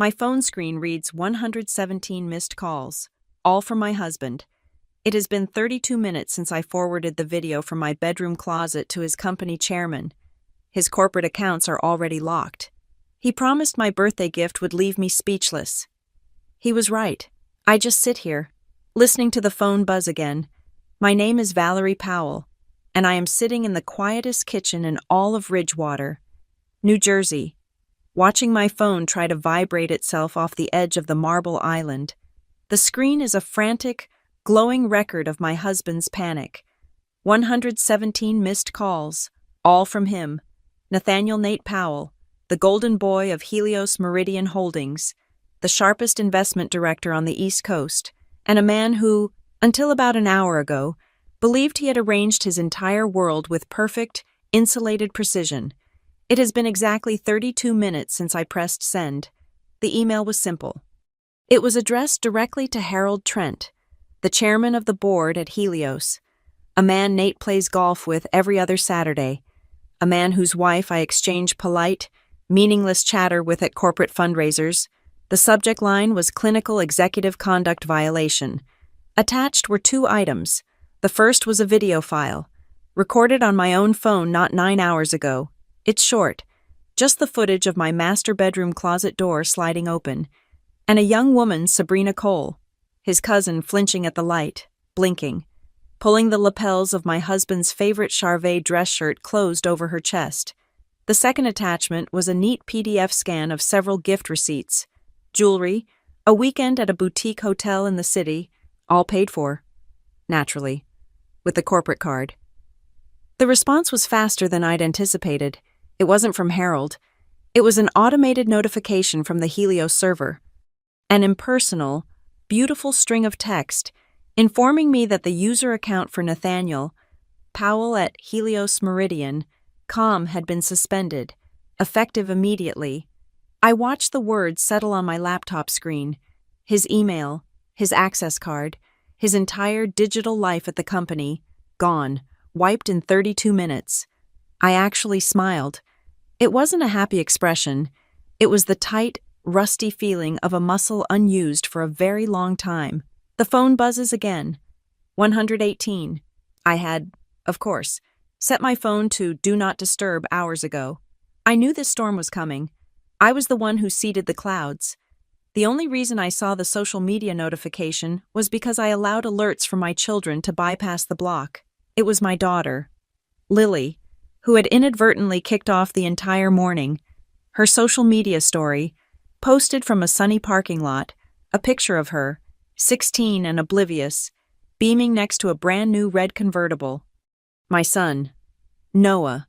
My phone screen reads 117 missed calls, all from my husband. It has been 32 minutes since I forwarded the video from my bedroom closet to his company chairman. His corporate accounts are already locked. He promised my birthday gift would leave me speechless. He was right. I just sit here, listening to the phone buzz again. My name is Valerie Powell, and I am sitting in the quietest kitchen in all of Ridgewater, New Jersey, watching my phone try to vibrate itself off the edge of the marble island. The screen is a frantic, glowing record of my husband's panic. 117 missed calls, all from him, Nathaniel Nate Powell, the golden boy of Helios Meridian Holdings, the sharpest investment director on the East Coast, and a man who, until about an hour ago, believed he had arranged his entire world with perfect, insulated precision. It has been exactly 32 minutes since I pressed send. The email was simple. It was addressed directly to Harold Trent, the chairman of the board at Helios, a man Nate plays golf with every other Saturday, a man whose wife I exchange polite, meaningless chatter with at corporate fundraisers. The subject line was clinical executive conduct violation. Attached were 2 items. The first was a video file, recorded on my own phone not 9 hours ago. It's short, just the footage of my master bedroom closet door sliding open, and a young woman, Sabrina Cole, his cousin, flinching at the light, blinking, pulling the lapels of my husband's favorite Charvet dress shirt closed over her chest. The second attachment was a neat PDF scan of several gift receipts, jewelry, a weekend at a boutique hotel in the city, all paid for, naturally, with the corporate card. The response was faster than I'd anticipated. It wasn't from Harold. It was an automated notification from the Helios server. An impersonal, beautiful string of text informing me that the user account for Nathaniel Powell at Helios Meridian Com had been suspended, effective immediately. I watched the words settle on my laptop screen. His email, his access card, his entire digital life at the company, gone, wiped in 32 minutes. I actually smiled. It wasn't a happy expression. It was the tight, rusty feeling of a muscle unused for a very long time. The phone buzzes again. 118. I had, of course, set my phone to Do Not Disturb hours ago. I knew this storm was coming. I was the one who seeded the clouds. The only reason I saw the social media notification was because I allowed alerts from my children to bypass the block. It was my daughter, Lily, who had inadvertently kicked off the entire morning. Her social media story, posted from a sunny parking lot, a picture of her, 16 and oblivious, beaming next to a brand new red convertible. My son, Noah,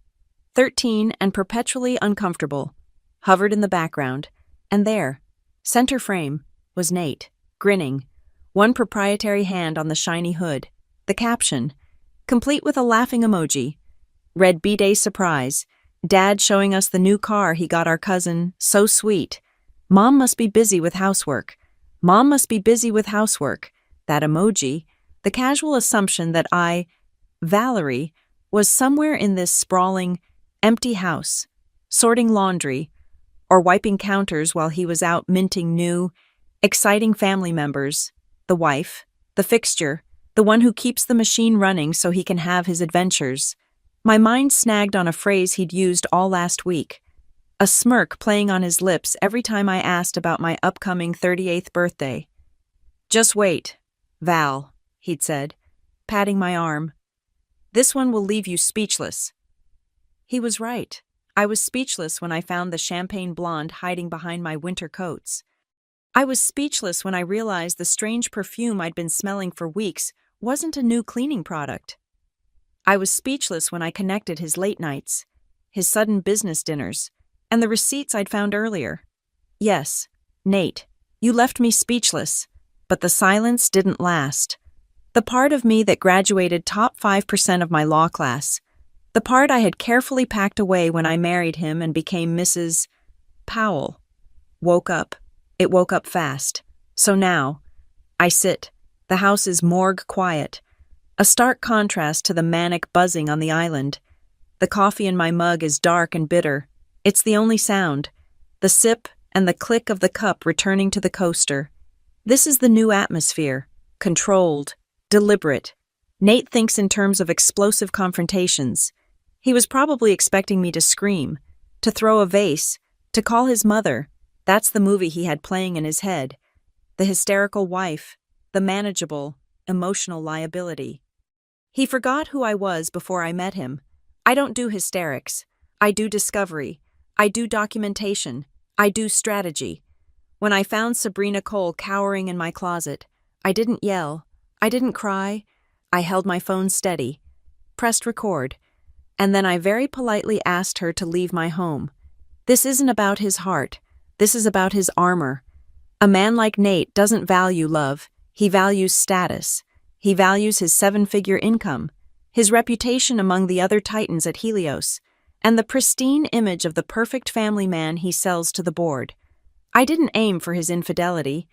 13 and perpetually uncomfortable, hovered in the background, and there, center frame, was Nate, grinning, one proprietary hand on the shiny hood. The caption, complete with a laughing emoji, read B-Day surprise, Dad showing us the new car he got our cousin, so sweet. Mom must be busy with housework. Mom must be busy with housework. That emoji, the casual assumption that I, Valerie, was somewhere in this sprawling, empty house, sorting laundry, or wiping counters while he was out minting new, exciting family members, the wife, the fixture, the one who keeps the machine running so he can have his adventures. My mind snagged on a phrase he'd used all last week, a smirk playing on his lips every time I asked about my upcoming 38th birthday. Just wait, Val, he'd said, patting my arm. This one will leave you speechless. He was right. I was speechless when I found the champagne blonde hiding behind my winter coats. I was speechless when I realized the strange perfume I'd been smelling for weeks wasn't a new cleaning product. I was speechless when I connected his late nights, his sudden business dinners, and the receipts I'd found earlier. Yes, Nate, you left me speechless, but the silence didn't last. The part of me that graduated top 5% of my law class, the part I had carefully packed away when I married him and became Mrs. Powell, woke up. It woke up fast. So now, I sit. The house is morgue quiet, a stark contrast to the manic buzzing on the island. The coffee in my mug is dark and bitter. It's the only sound. The sip and the click of the cup returning to the coaster. This is the new atmosphere. Controlled, deliberate. Nate thinks in terms of explosive confrontations. He was probably expecting me to scream, to throw a vase, to call his mother. That's the movie he had playing in his head. The hysterical wife, the manageable, emotional liability. He forgot who I was before I met him. I don't do hysterics. I do discovery. I do documentation. I do strategy. When I found Sabrina Cole cowering in my closet, I didn't yell. I didn't cry. I held my phone steady, pressed record, and then I very politely asked her to leave my home. This isn't about his heart. This is about his armor. A man like Nate doesn't value love. He values status. He values his 7-figure income, his reputation among the other titans at Helios, and the pristine image of the perfect family man he sells to the board. I didn't aim for his infidelity.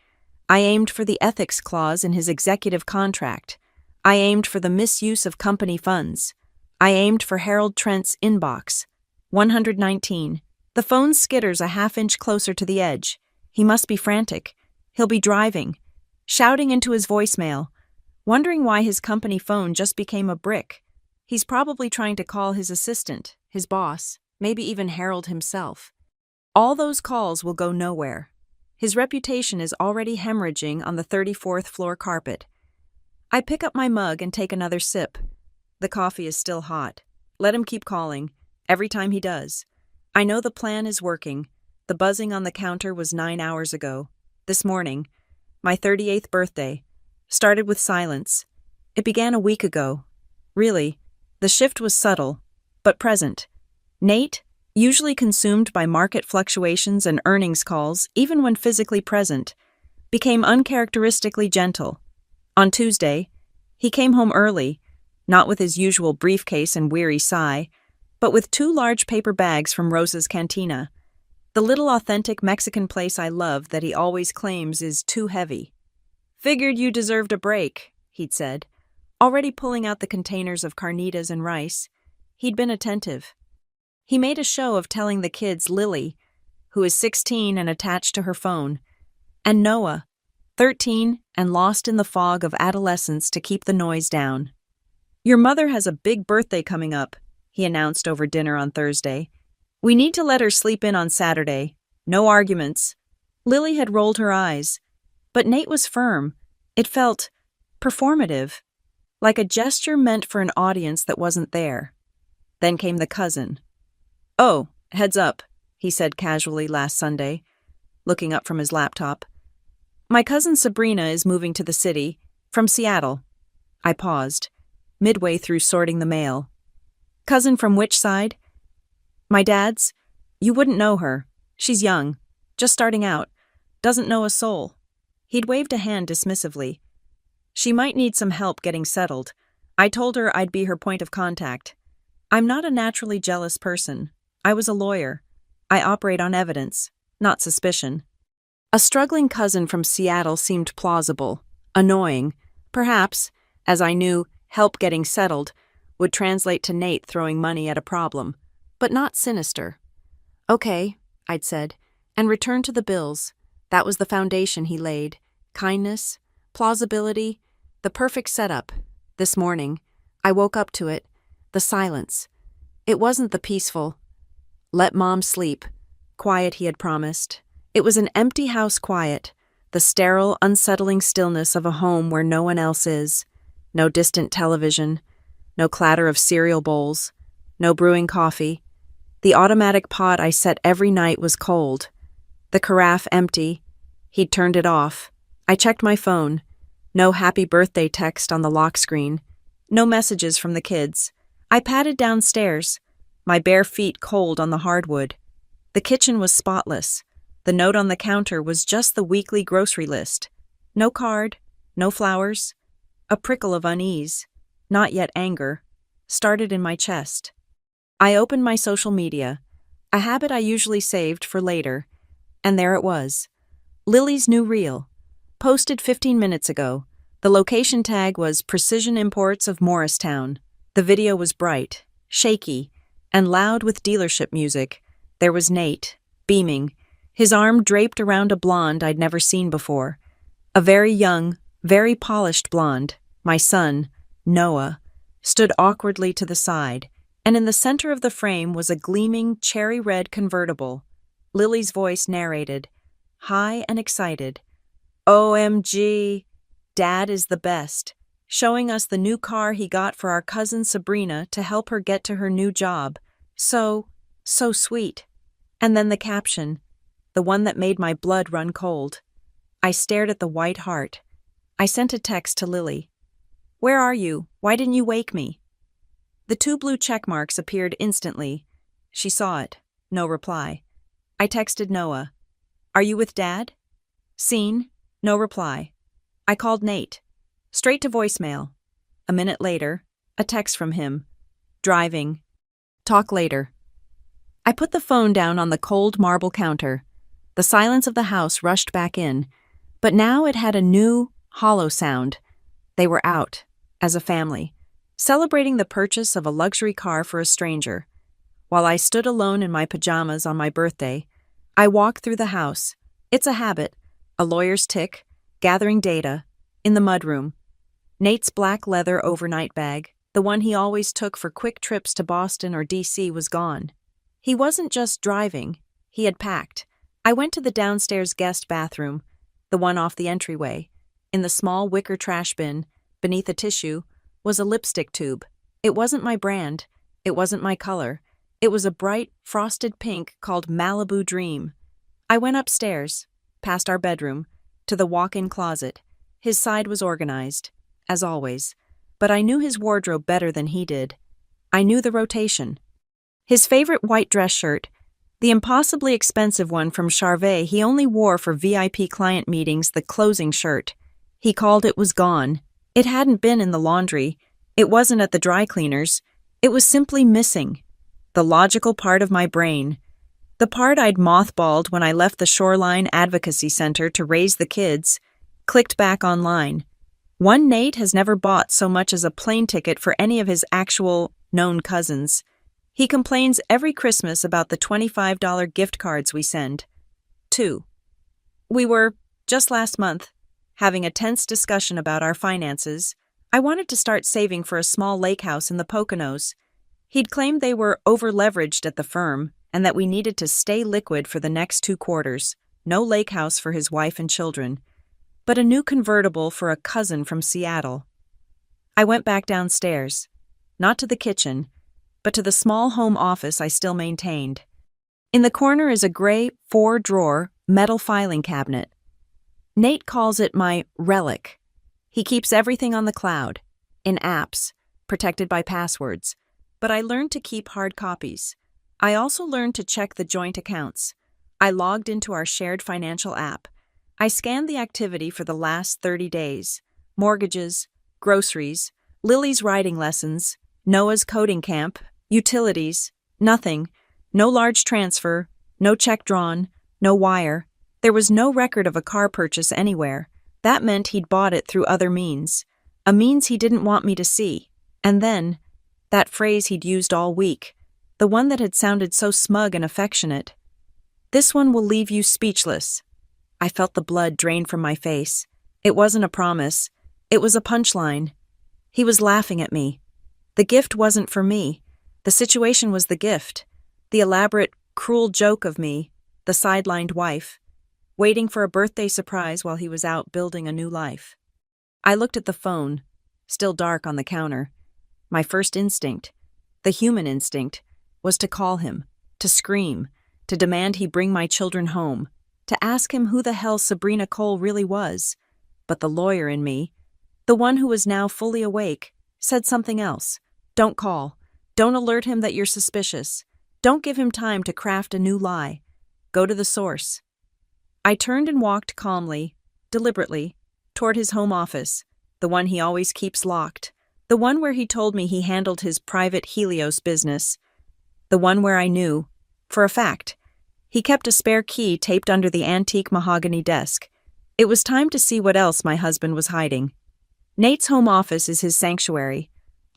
I aimed for the ethics clause in his executive contract. I aimed for the misuse of company funds. I aimed for Harold Trent's inbox. 119. The phone skitters a half-inch closer to the edge. He must be frantic. He'll be driving, shouting into his voicemail, wondering why his company phone just became a brick. He's probably trying to call his assistant, his boss, maybe even Harold himself. All those calls will go nowhere. His reputation is already hemorrhaging on the 34th floor carpet. I pick up my mug and take another sip. The coffee is still hot. Let him keep calling. Every time he does. I know the plan is working. The buzzing on the counter was 9 hours ago. This morning, my 38th birthday, started with silence. It began a week ago. Really, the shift was subtle, but present. Nate, usually consumed by market fluctuations and earnings calls, even when physically present, became uncharacteristically gentle. On Tuesday, he came home early, not with his usual briefcase and weary sigh, but with 2 large paper bags from Rosa's Cantina, the little authentic Mexican place I love that he always claims is too heavy. "Figured you deserved a break," he'd said, already pulling out the containers of carnitas and rice. He'd been attentive. He made a show of telling the kids Lily, who is 16 and attached to her phone, and Noah, 13 and lost in the fog of adolescence, to keep the noise down. "Your mother has a big birthday coming up," he announced over dinner on Thursday. "We need to let her sleep in on Saturday. No arguments." Lily had rolled her eyes, but Nate was firm. It felt performative, like a gesture meant for an audience that wasn't there. Then came the cousin. "Oh, heads up," he said casually last Sunday, looking up from his laptop. "My cousin Sabrina is moving to the city, from Seattle." I paused, midway through sorting the mail. "Cousin from which side?" "My dad's. You wouldn't know her. She's young, just starting out, doesn't know a soul." He'd waved a hand dismissively. "She might need some help getting settled. I told her I'd be her point of contact. I'm not a naturally jealous person. I was a lawyer. I operate on evidence, not suspicion." A struggling cousin from Seattle seemed plausible, annoying, perhaps, as I knew, help getting settled would translate to Nate throwing money at a problem, but not sinister. "Okay," I'd said, and returned to the bills. That was the foundation he laid. Kindness, plausibility, the perfect setup. This morning, I woke up to it. The silence. It wasn't the peaceful, "Let Mom sleep," quiet he had promised. It was an empty house quiet, the sterile, unsettling stillness of a home where no one else is. No distant television, no clatter of cereal bowls, no brewing coffee. The automatic pot I set every night was cold. The carafe empty. He'd turned it off. I checked my phone. No happy birthday text on the lock screen. No messages from the kids. I padded downstairs, my bare feet cold on the hardwood. The kitchen was spotless. The note on the counter was just the weekly grocery list. No card, no flowers. A prickle of unease, not yet anger, started in my chest. I opened my social media, a habit I usually saved for later, and there it was. Lily's new reel, posted 15 minutes ago. The location tag was Precision Imports of Morristown. The video was bright, shaky, and loud with dealership music. There was Nate, beaming, His arm draped around a blonde I'd never seen before. A very young, very polished blonde, my son, Noah, stood awkwardly to the side, and in the center of the frame was a gleaming cherry-red convertible. Lily's voice narrated, high and excited. OMG, Dad is the best, showing us the new car he got for our cousin Sabrina to help her get to her new job. So sweet. And then the caption, the one that made my blood run cold. I stared at the white heart. I sent a text to Lily. Where are you? Why didn't you wake me? The 2 blue check marks appeared instantly. She saw it. No reply. I texted Noah. Are you with Dad? Seen? No reply. I called Nate. Straight to voicemail. A minute later, a text from him. Driving. Talk later. I put the phone down on the cold marble counter. The silence of the house rushed back in, but now it had a new, hollow sound. They were out, as a family, celebrating the purchase of a luxury car for a stranger. While I stood alone in my pajamas on my birthday, I walked through the house. It's a habit, a lawyer's tick, gathering data, in the mudroom. Nate's black leather overnight bag, the one he always took for quick trips to Boston or D.C., was gone. He wasn't just driving, he had packed. I went to the downstairs guest bathroom, the one off the entryway. In the small wicker trash bin, beneath a tissue, was a lipstick tube. It wasn't my brand. It wasn't my color. It was a bright, frosted pink called Malibu Dream. I went upstairs, past our bedroom, to the walk-in closet. His side was organized, as always, but I knew his wardrobe better than he did. I knew the rotation. His favorite white dress shirt, the impossibly expensive one from Charvet he only wore for VIP client meetings, the closing shirt. He called it was gone. It hadn't been in the laundry. It wasn't at the dry cleaners. It was simply missing. The logical part of my brain. The part I'd mothballed when I left the Shoreline Advocacy Center to raise the kids, clicked back online. One Nate has never bought so much as a plane ticket for any of his actual, known cousins. He complains every Christmas about the $25 gift cards we send. 2. We were, just last month, having a tense discussion about our finances. I wanted to start saving for a small lake house in the Poconos. He'd claimed they were over-leveraged at the firm and that we needed to stay liquid for the next 2 quarters. No lake house for his wife and children, but a new convertible for a cousin from Seattle. I went back downstairs, not to the kitchen, but to the small home office I still maintained. In the corner is a gray 4-drawer metal filing cabinet. Nate calls it my relic. He keeps everything on the cloud, in apps, protected by passwords, but I learned to keep hard copies. I also learned to check the joint accounts. I logged into our shared financial app. I scanned the activity for the last 30 days. Mortgages, groceries, Lily's writing lessons, Noah's coding camp, utilities, nothing. No large transfer, no check drawn, no wire. There was no record of a car purchase anywhere. That meant he'd bought it through other means. A means he didn't want me to see. And then, that phrase he'd used all week, the one that had sounded so smug and affectionate. This one will leave you speechless. I felt the blood drain from my face. It wasn't a promise. It was a punchline. He was laughing at me. The gift wasn't for me. The situation was the gift. The elaborate, cruel joke of me, the sidelined wife, waiting for a birthday surprise while he was out building a new life. I looked at the phone, still dark on the counter. My first instinct, the human instinct, was to call him, to scream, to demand he bring my children home, to ask him who the hell Sabrina Cole really was. But the lawyer in me, the one who was now fully awake, said something else. Don't call. Don't alert him that you're suspicious. Don't give him time to craft a new lie. Go to the source. I turned and walked calmly, deliberately, toward his home office, the one he always keeps locked, the one where he told me he handled his private Helios business, the one where I knew, for a fact, he kept a spare key taped under the antique mahogany desk. It was time to see what else my husband was hiding. Nate's home office is his sanctuary,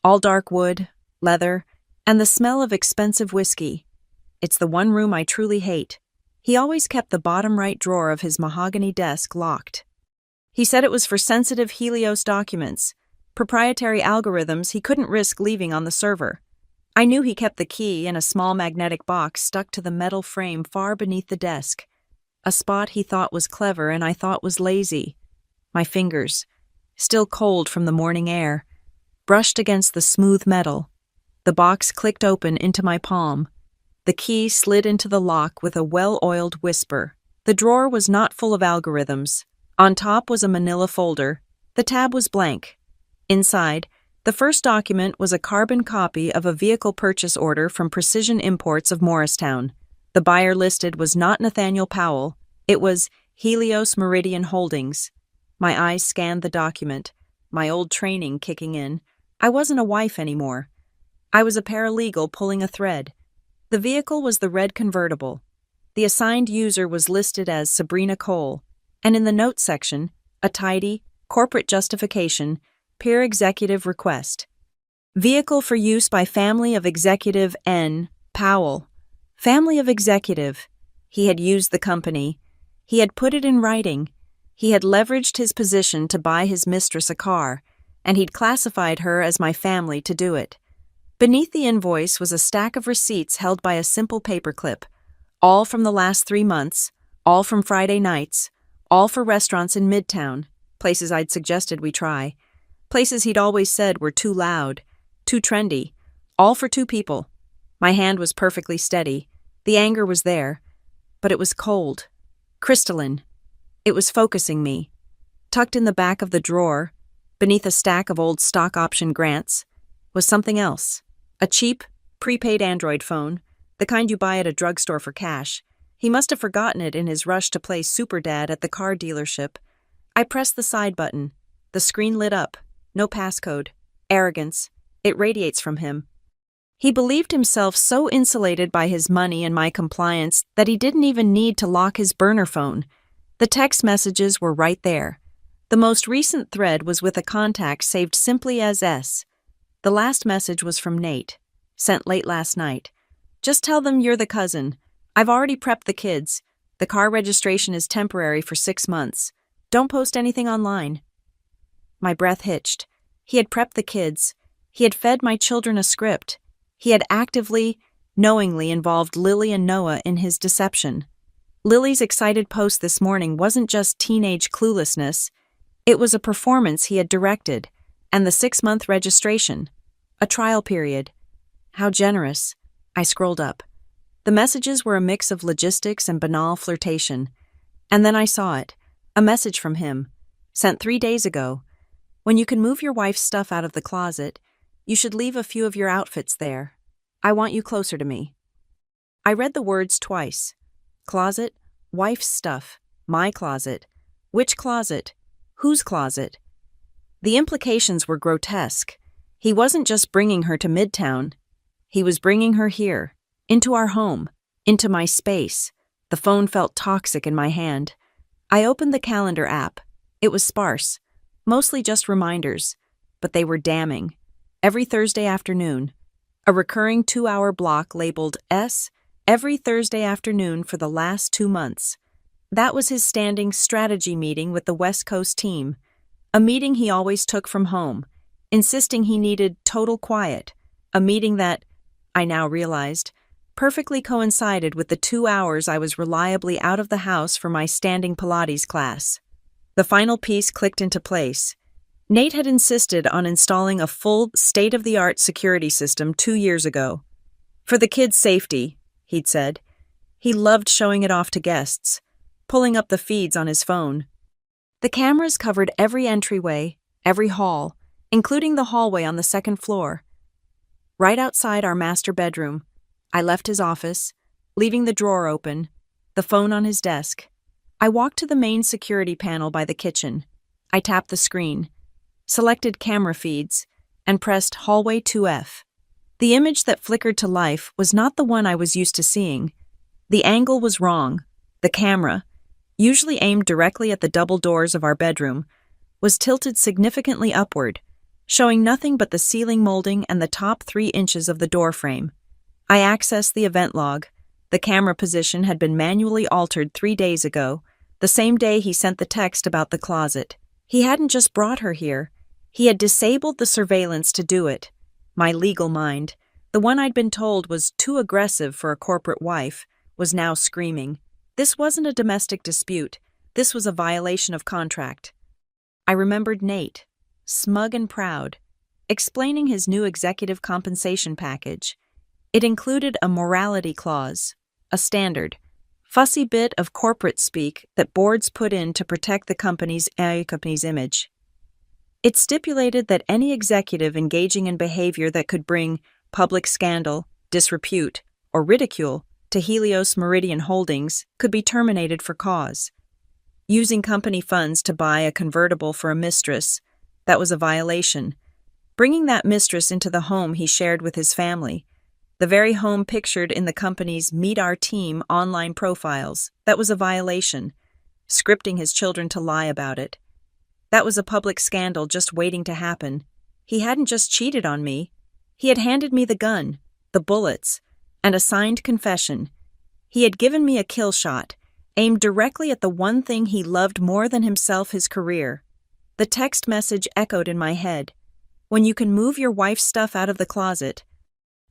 all dark wood, leather, and the smell of expensive whiskey. It's the one room I truly hate. He always kept the bottom right drawer of his mahogany desk locked. He said it was for sensitive Helios documents, proprietary algorithms he couldn't risk leaving on the server. I knew he kept the key in a small magnetic box stuck to the metal frame far beneath the desk, a spot he thought was clever and I thought was lazy. My fingers, still cold from the morning air, brushed against the smooth metal. The box clicked open into my palm. The key slid into the lock with a well-oiled whisper. The drawer was not full of algorithms. On top was a manila folder. The tab was blank. Inside, the first document was a carbon copy of a vehicle purchase order from Precision Imports of Morristown. The buyer listed was not Nathaniel Powell. It was Helios Meridian Holdings. My eyes scanned the document, my old training kicking in. I wasn't a wife anymore. I was a paralegal pulling a thread. The vehicle was the red convertible. The assigned user was listed as Sabrina Cole, and in the notes section, a tidy, corporate justification, peer executive request. Vehicle for use by family of executive N. Powell. Family of executive. He had used the company. He had put it in writing. He had leveraged his position to buy his mistress a car, and he'd classified her as my family to do it. Beneath the invoice was a stack of receipts held by a simple paperclip, all from the last 3 months, all from Friday nights, all for restaurants in Midtown, places I'd suggested we try, places he'd always said were too loud, too trendy, all for 2 people. My hand was perfectly steady. The anger was there, but it was cold, crystalline. It was focusing me. Tucked in the back of the drawer, beneath a stack of old stock option grants, was something else. A cheap, prepaid Android phone, the kind you buy at a drugstore for cash. He must have forgotten it in his rush to play Super Dad at the car dealership. I pressed the side button. The screen lit up. No passcode. Arrogance. It radiates from him. He believed himself so insulated by his money and my compliance that he didn't even need to lock his burner phone. The text messages were right there. The most recent thread was with a contact saved simply as S. The last message was from Nate, sent late last night. Just tell them you're the cousin. I've already prepped the kids. The car registration is temporary for 6 months. Don't post anything online. My breath hitched. He had prepped the kids. He had fed my children a script. He had actively, knowingly involved Lily and Noah in his deception. Lily's excited post this morning wasn't just teenage cluelessness. It was a performance he had directed, and the 6-month registration. A trial period. How generous. I scrolled up. The messages were a mix of logistics and banal flirtation. And then I saw it. A message from him, sent 3 days ago. When you can move your wife's stuff out of the closet, you should leave a few of your outfits there. I want you closer to me. I read the words twice. Closet, wife's stuff, my closet. Which closet? Whose closet? The implications were grotesque. He wasn't just bringing her to Midtown. He was bringing her here, into our home, into my space. The phone felt toxic in my hand. I opened the calendar app. It was sparse, mostly just reminders, but they were damning. Every Thursday afternoon, a recurring 2-hour block labeled S, every Thursday afternoon for the last 2 months. That was his standing strategy meeting with the West Coast team, a meeting he always took from home, insisting he needed total quiet, a meeting that, I now realized, perfectly coincided with the 2 hours I was reliably out of the house for my standing Pilates class. The final piece clicked into place. Nate had insisted on installing a full, state-of-the-art security system 2 years ago. For the kids' safety, he'd said. He loved showing it off to guests, pulling up the feeds on his phone. The cameras covered every entryway, every hall, including the hallway on the 2nd floor. Right outside our master bedroom, I left his office, leaving the drawer open, the phone on his desk. I walked to the main security panel by the kitchen. I tapped the screen, selected camera feeds, and pressed Hallway 2F. The image that flickered to life was not the one I was used to seeing. The angle was wrong. The camera, usually aimed directly at the double doors of our bedroom, was tilted significantly upward, showing nothing but the ceiling molding and the top 3 inches of the door frame. I accessed the event log, The camera position had been manually altered 3 days ago, the same day he sent the text about the closet. He hadn't just brought her here. He had disabled the surveillance to do it. My legal mind, the one I'd been told was too aggressive for a corporate wife, was now screaming. This wasn't a domestic dispute. This was a violation of contract. I remembered Nate, smug and proud, explaining his new executive compensation package. It included a morality clause, a standard, fussy bit of corporate speak that boards put in to protect the company's image. It stipulated that any executive engaging in behavior that could bring public scandal, disrepute, or ridicule to Helios Meridian Holdings could be terminated for cause. Using company funds to buy a convertible for a mistress, that was a violation. Bringing that mistress into the home he shared with his family, the very home pictured in the company's Meet Our Team online profiles, that was a violation. Scripting his children to lie about it, that was a public scandal just waiting to happen. He hadn't just cheated on me. He had handed me the gun, the bullets, and a signed confession. He had given me a kill shot, aimed directly at the one thing he loved more than himself, his career. The text message echoed in my head. When you can move your wife's stuff out of the closet.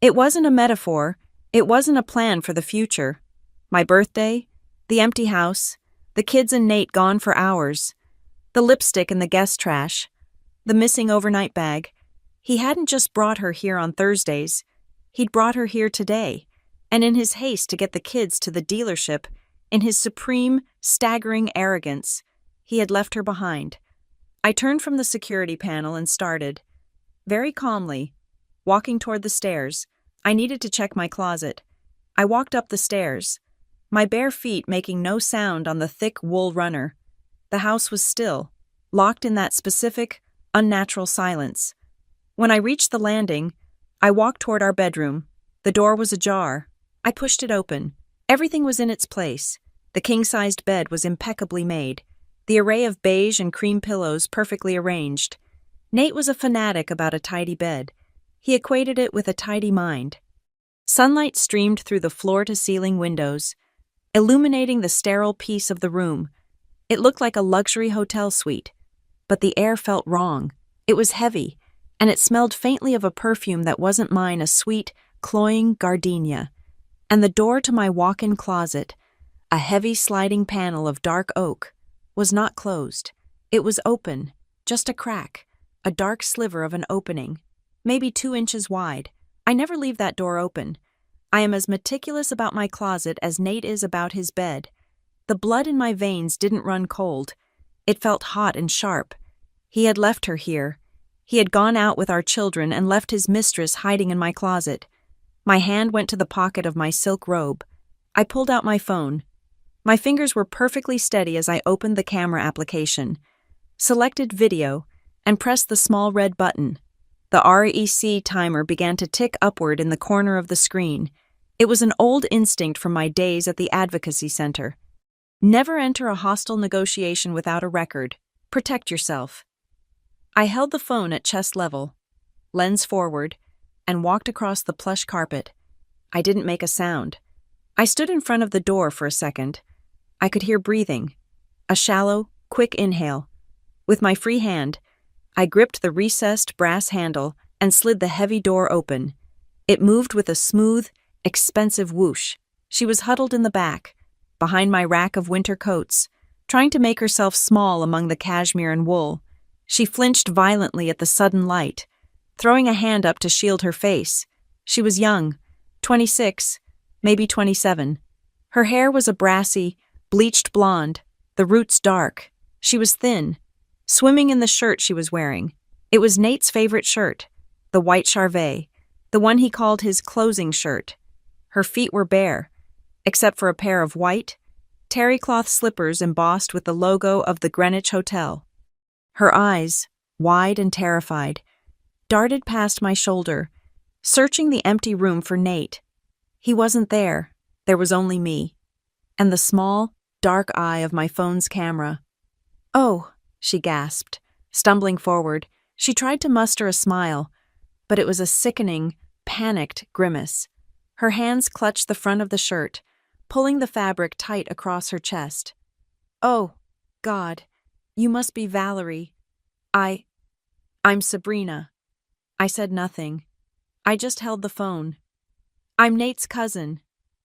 It wasn't a metaphor. It wasn't a plan for the future. My birthday, the empty house, the kids and Nate gone for hours, the lipstick in the guest trash, the missing overnight bag. He hadn't just brought her here on Thursdays. He'd brought her here today, and in his haste to get the kids to the dealership, in his supreme, staggering arrogance, he had left her behind. I turned from the security panel and started, very calmly, walking toward the stairs. I needed to check my closet. I walked up the stairs, my bare feet making no sound on the thick wool runner. The house was still, locked in that specific, unnatural silence. When I reached the landing, I walked toward our bedroom. The door was ajar. I pushed it open. Everything was in its place. The king-sized bed was impeccably made, the array of beige and cream pillows perfectly arranged. Nate was a fanatic about a tidy bed. He equated it with a tidy mind. Sunlight streamed through the floor-to-ceiling windows, illuminating the sterile peace of the room. It looked like a luxury hotel suite, but the air felt wrong. It was heavy, and it smelled faintly of a perfume that wasn't mine, a sweet, cloying gardenia. And the door to my walk-in closet, a heavy sliding panel of dark oak, was not closed. It was open, just a crack, a dark sliver of an opening, maybe 2 inches wide. I never leave that door open. I am as meticulous about my closet as Nate is about his bed. The blood in my veins didn't run cold. It felt hot and sharp. He had left her here. He had gone out with our children and left his mistress hiding in my closet. My hand went to the pocket of my silk robe. I pulled out my phone. My fingers were perfectly steady as I opened the camera application, selected video, and pressed the small red button. The REC timer began to tick upward in the corner of the screen. It was an old instinct from my days at the advocacy center. Never enter a hostile negotiation without a record. Protect yourself. I held the phone at chest level, lens forward, and walked across the plush carpet. I didn't make a sound. I stood in front of the door for a second. I could hear breathing, a shallow, quick inhale. With my free hand, I gripped the recessed brass handle and slid the heavy door open. It moved with a smooth, expensive whoosh. She was huddled in the back, behind my rack of winter coats, trying to make herself small among the cashmere and wool. She flinched violently at the sudden light, throwing a hand up to shield her face. She was young, 26, maybe 27. Her hair was a brassy, bleached blonde, the roots dark. She was thin, swimming in the shirt she was wearing. It was Nate's favorite shirt, the white Charvet, the one he called his closing shirt. Her feet were bare, except for a pair of white, terry cloth slippers embossed with the logo of the Greenwich Hotel. Her eyes, wide and terrified, darted past my shoulder, searching the empty room for Nate. He wasn't there. There was only me, and the small, dark eye of my phone's camera. "Oh," she gasped, stumbling forward. She tried to muster a smile, but it was a sickening, panicked grimace. Her hands clutched the front of the shirt, pulling the fabric tight across her chest. "Oh, God, you must be Valerie. I'm Sabrina." I said nothing. I just held the phone. "I'm Nate's cousin,"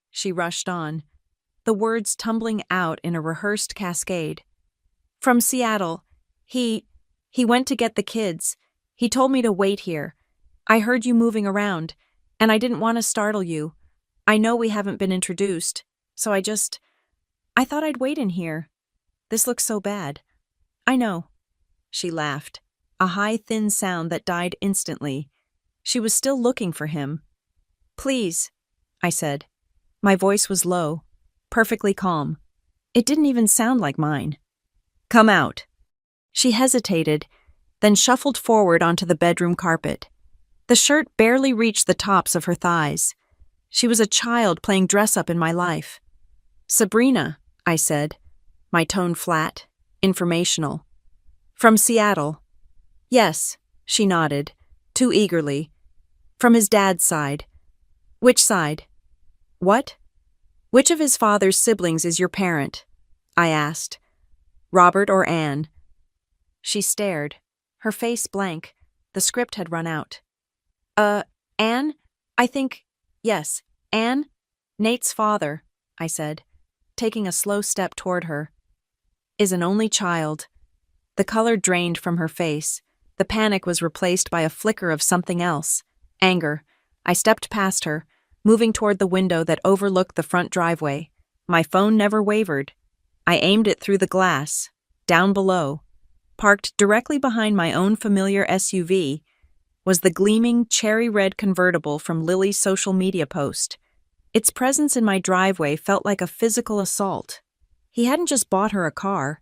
she rushed on, the words tumbling out in a rehearsed cascade. "From Seattle. He went to get the kids. He told me to wait here. I heard you moving around, and I didn't want to startle you. I know we haven't been introduced, so I thought I'd wait in here. This looks so bad." "I know." She laughed, a high, thin sound that died instantly. She was still looking for him. "Please," I said. My voice was low, perfectly calm. It didn't even sound like mine. "Come out." She hesitated, then shuffled forward onto the bedroom carpet. The shirt barely reached the tops of her thighs. She was a child playing dress-up in my life. "Sabrina," I said, my tone flat, informational. "From Seattle." "Yes," she nodded, too eagerly. "From his dad's side." "Which side?" "What?" "Which of his father's siblings is your parent?" I asked. "Robert or Anne?" She stared, her face blank. The script had run out. Anne? I think, yes, Anne? Nate's father," I said, taking a slow step toward her, "is an only child." The color drained from her face. The panic was replaced by a flicker of something else. Anger. I stepped past her, moving toward the window that overlooked the front driveway. My phone never wavered. I aimed it through the glass, down below. Parked directly behind my own familiar SUV was the gleaming cherry-red convertible from Lily's social media post. Its presence in my driveway felt like a physical assault. He hadn't just bought her a car.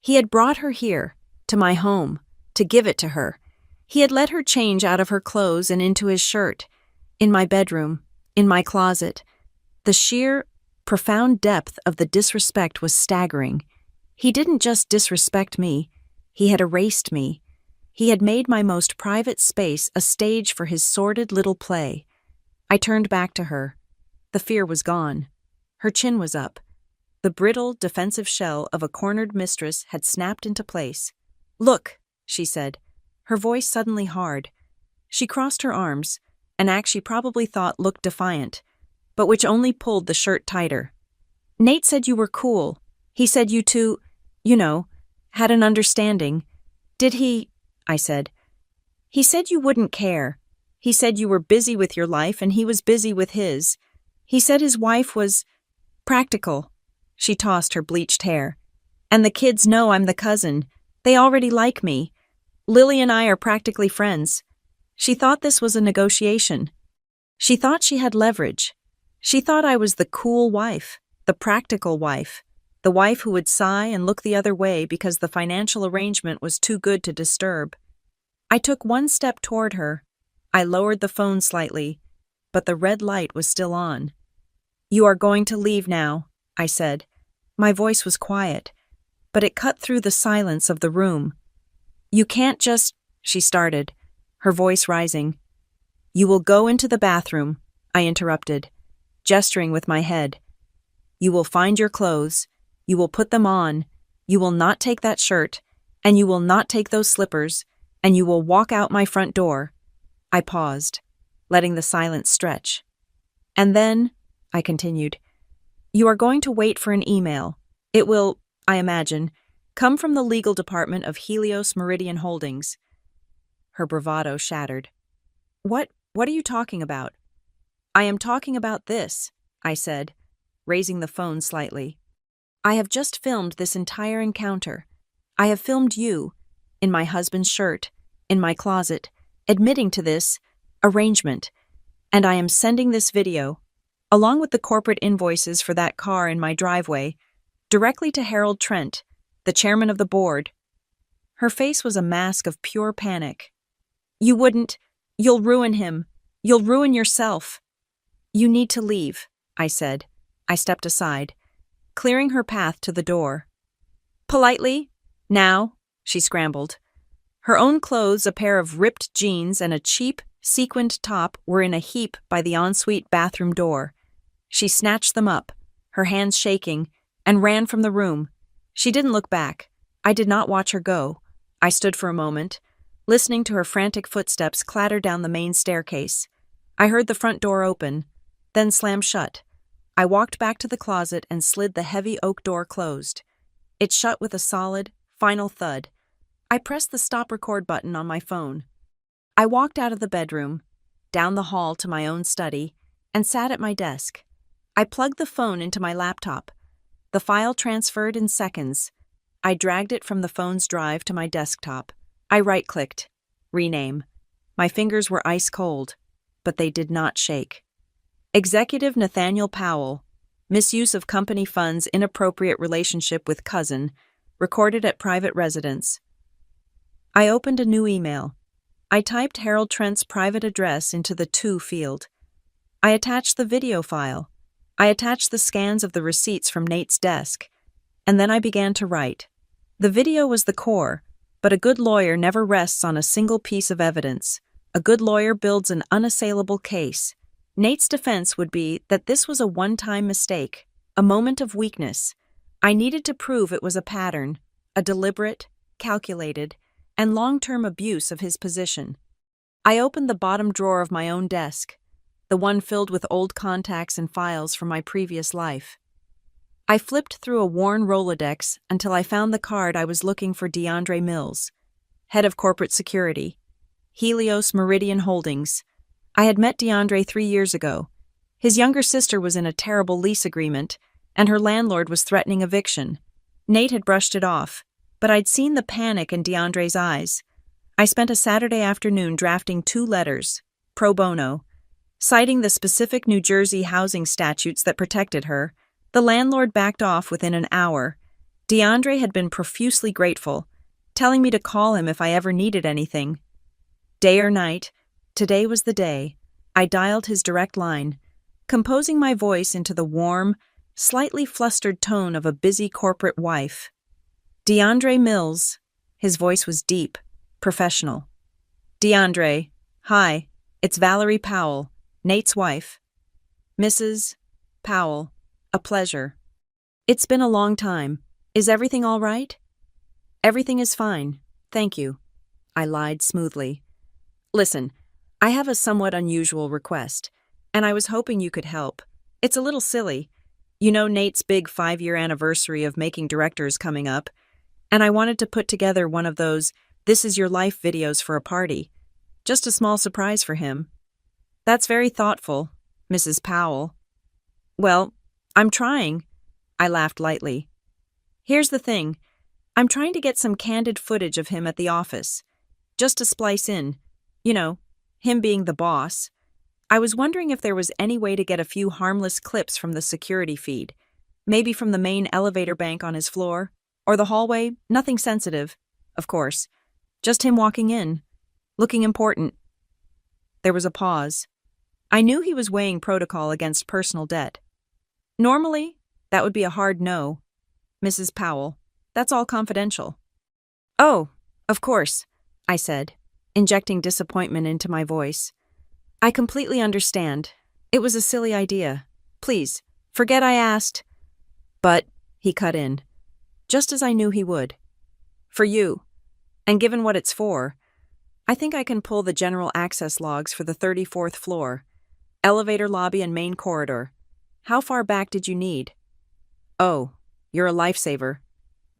He had brought her here, to my home, to give it to her. He had let her change out of her clothes and into his shirt, in my bedroom, in my closet. The sheer, profound depth of the disrespect was staggering. He didn't just disrespect me. He had erased me. He had made my most private space a stage for his sordid little play. I turned back to her. The fear was gone. Her chin was up. The brittle, defensive shell of a cornered mistress had snapped into place. "Look," she said, her voice suddenly hard. She crossed her arms, an act she probably thought looked defiant, but which only pulled the shirt tighter. "Nate said you were cool. He said you two, had an understanding." "Did he?" I said. "He said you wouldn't care. He said you were busy with your life and he was busy with his. He said his wife was practical." She tossed her bleached hair. "And the kids know I'm the cousin. They already like me. Lily and I are practically friends." She thought this was a negotiation. She thought she had leverage. She thought I was the cool wife, the practical wife, the wife who would sigh and look the other way because the financial arrangement was too good to disturb. I took one step toward her. I lowered the phone slightly, but the red light was still on. "You are going to leave now," I said. My voice was quiet, but it cut through the silence of the room. "You can't just," she started, her voice rising. "You will go into the bathroom," I interrupted, gesturing with my head. "You will find your clothes. You will put them on. You will not take that shirt, and you will not take those slippers, and you will walk out my front door." I paused, letting the silence stretch. "And then," I continued, "you are going to wait for an email. It will, I imagine, come from the legal department of Helios Meridian Holdings." Her bravado shattered. What are you talking about?" "I am talking about this," I said, raising the phone slightly. "I have just filmed this entire encounter. I have filmed you, in my husband's shirt, in my closet, admitting to this arrangement, and I am sending this video, along with the corporate invoices for that car in my driveway, directly to Harold Trent, the chairman of the board." Her face was a mask of pure panic. You'll ruin him. You'll ruin yourself." "You need to leave," I said. I stepped aside, clearing her path to the door. "Politely? Now?" she scrambled. Her own clothes, a pair of ripped jeans and a cheap, sequined top, were in a heap by the ensuite bathroom door. She snatched them up, her hands shaking, and ran from the room. She didn't look back. I did not watch her go. I stood for a moment, listening to her frantic footsteps clatter down the main staircase. I heard the front door open, then slam shut. I walked back to the closet and slid the heavy oak door closed. It shut with a solid, final thud. I pressed the stop record button on my phone. I walked out of the bedroom, down the hall to my own study, and sat at my desk. I plugged the phone into my laptop. The file transferred in seconds. I dragged it from the phone's drive to my desktop. I right-clicked. Rename. My fingers were ice cold, but they did not shake. Executive Nathaniel Powell. Misuse of company funds, inappropriate relationship with cousin. Recorded at private residence. I opened a new email. I typed Harold Trent's private address into the to field. I attached the video file. I attached the scans of the receipts from Nate's desk. And then I began to write. The video was the core, but a good lawyer never rests on a single piece of evidence. A good lawyer builds an unassailable case. Nate's defense would be that this was a one-time mistake, a moment of weakness. I needed to prove it was a pattern, a deliberate, calculated, and long-term abuse of his position. I opened the bottom drawer of my own desk, the one filled with old contacts and files from my previous life. I flipped through a worn Rolodex until I found the card I was looking for. DeAndre Mills, head of corporate security, Helios Meridian Holdings. I had met DeAndre 3 years ago. His younger sister was in a terrible lease agreement, and her landlord was threatening eviction. Nate had brushed it off, but I'd seen the panic in DeAndre's eyes. I spent a Saturday afternoon drafting 2 letters, pro bono, citing the specific New Jersey housing statutes that protected her. The landlord backed off within an hour. DeAndre had been profusely grateful, telling me to call him if I ever needed anything. Day or night, today was the day. I dialed his direct line, composing my voice into the warm, slightly flustered tone of a busy corporate wife. DeAndre Mills. His voice was deep, professional. DeAndre, hi, it's Valerie Powell, Nate's wife. Mrs. Powell, a pleasure. It's been a long time. Is everything all right? Everything is fine, thank you. I lied smoothly. Listen, I have a somewhat unusual request, and I was hoping you could help. It's a little silly. You know Nate's big 5-year anniversary of Making Directors coming up, and I wanted to put together one of those This Is Your Life videos for a party. Just a small surprise for him. That's very thoughtful, Mrs. Powell. Well, I'm trying. I laughed lightly. Here's the thing. I'm trying to get some candid footage of him at the office, just to splice in. You know, him being the boss. I was wondering if there was any way to get a few harmless clips from the security feed, maybe from the main elevator bank on his floor, or the hallway, nothing sensitive, of course. Just him walking in, looking important. There was a pause. I knew he was weighing protocol against personal debt. Normally, that would be a hard no, Mrs. Powell. That's all confidential. Oh, of course, I said, injecting disappointment into my voice. I completely understand. It was a silly idea. Please, forget I asked. But, he cut in, just as I knew he would. For you, and given what it's for, I think I can pull the general access logs for the 34th floor, elevator lobby and main corridor. How far back did you need? Oh, you're a lifesaver.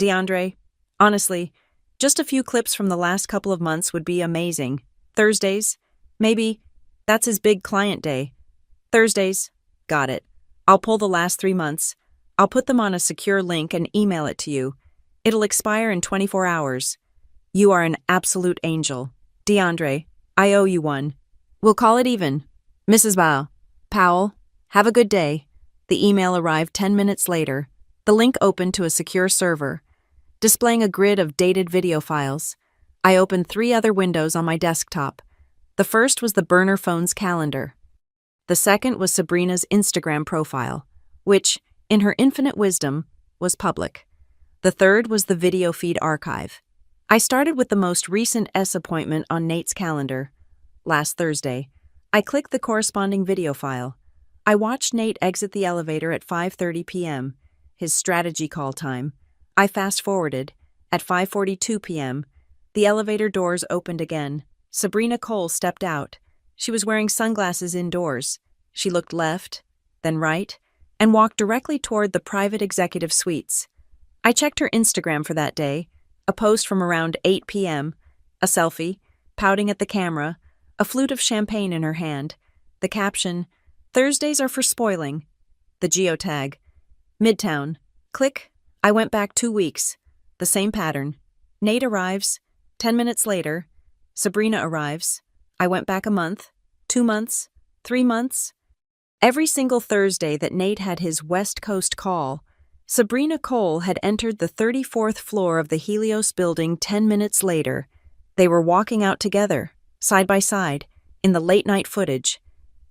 DeAndre, honestly, just a few clips from the last couple of months would be amazing. Thursdays, maybe. That's his big client day. Thursdays, got it. I'll pull the last 3 months. I'll put them on a secure link and email it to you. It'll expire in 24 hours. You are an absolute angel. DeAndre, I owe you one. We'll call it even. Mrs. Powell, have a good day. The email arrived 10 minutes later. The link opened to a secure server, displaying a grid of dated video files. I opened 3 other windows on my desktop. The first was the burner phone's calendar. The second was Sabrina's Instagram profile, which, in her infinite wisdom, was public. The third was the video feed archive. I started with the most recent appointment on Nate's calendar. Last Thursday, I clicked the corresponding video file. I watched Nate exit the elevator at 5:30 p.m., his strategy call time. I fast-forwarded. At 5:42 p.m., the elevator doors opened again. Sabrina Cole stepped out. She was wearing sunglasses indoors. She looked left, then right, and walked directly toward the private executive suites. I checked her Instagram for that day, a post from around 8 p.m., a selfie, pouting at the camera, a flute of champagne in her hand, the caption, "Thursdays are for spoiling," the geotag, Midtown, click, I went back 2 weeks, the same pattern. Nate arrives, 10 minutes later, Sabrina arrives, I went back a month, 2 months, 3 months. Every single Thursday that Nate had his West Coast call, Sabrina Cole had entered the 34th floor of the Helios building 10 minutes later. They were walking out together, side by side, in the late-night footage.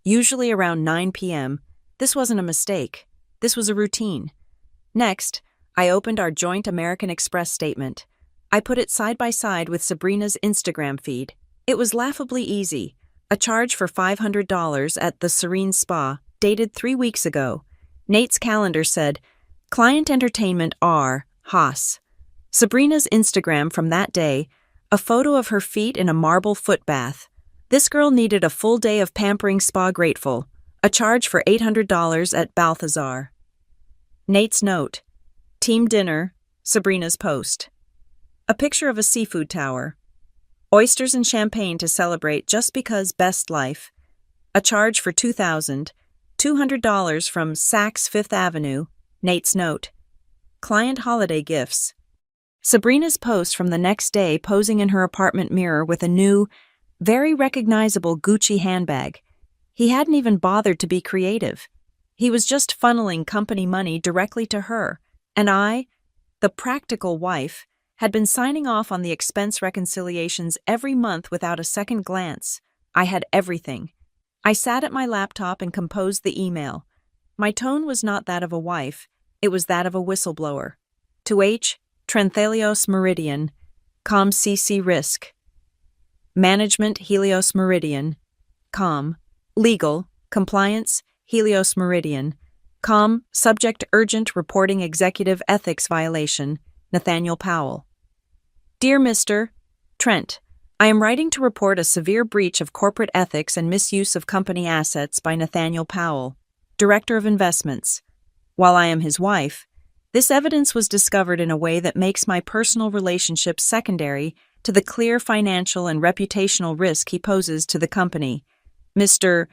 Usually around 9 p.m., this wasn't a mistake. This was a routine. Next, I opened our joint American Express statement. I put it side by side with Sabrina's Instagram feed. It was laughably easy. A charge for $500 at the Serene Spa, dated 3 weeks ago. Nate's calendar said, Client Entertainment R. Haas. Sabrina's Instagram from that day, a photo of her feet in a marble foot bath. This girl needed a full day of pampering spa grateful. A charge for $800 at Balthazar. Nate's note. Team dinner, Sabrina's post. A picture of a seafood tower. Oysters and champagne to celebrate just because best life. A charge for $2,200 from Saks Fifth Avenue. Nate's note. Client holiday gifts. Sabrina's post from the next day posing in her apartment mirror with a new, very recognizable Gucci handbag. He hadn't even bothered to be creative. He was just funneling company money directly to her, and I, the practical wife, had been signing off on the expense reconciliations every month without a second glance. I had everything. I sat at my laptop and composed the email. My tone was not that of a wife, it was that of a whistleblower. To H. Trenthelios Meridian, ComCC Risk. Management Helios Meridian, Com. Legal, Compliance, Helios Meridian, Com. Subject Urgent Reporting Executive Ethics Violation, Nathaniel Powell. Dear Mr. Trent, I am writing to report a severe breach of corporate ethics and misuse of company assets by Nathaniel Powell, Director of Investments. While I am his wife, this evidence was discovered in a way that makes my personal relationship secondary to the clear financial and reputational risk he poses to the company. Mr.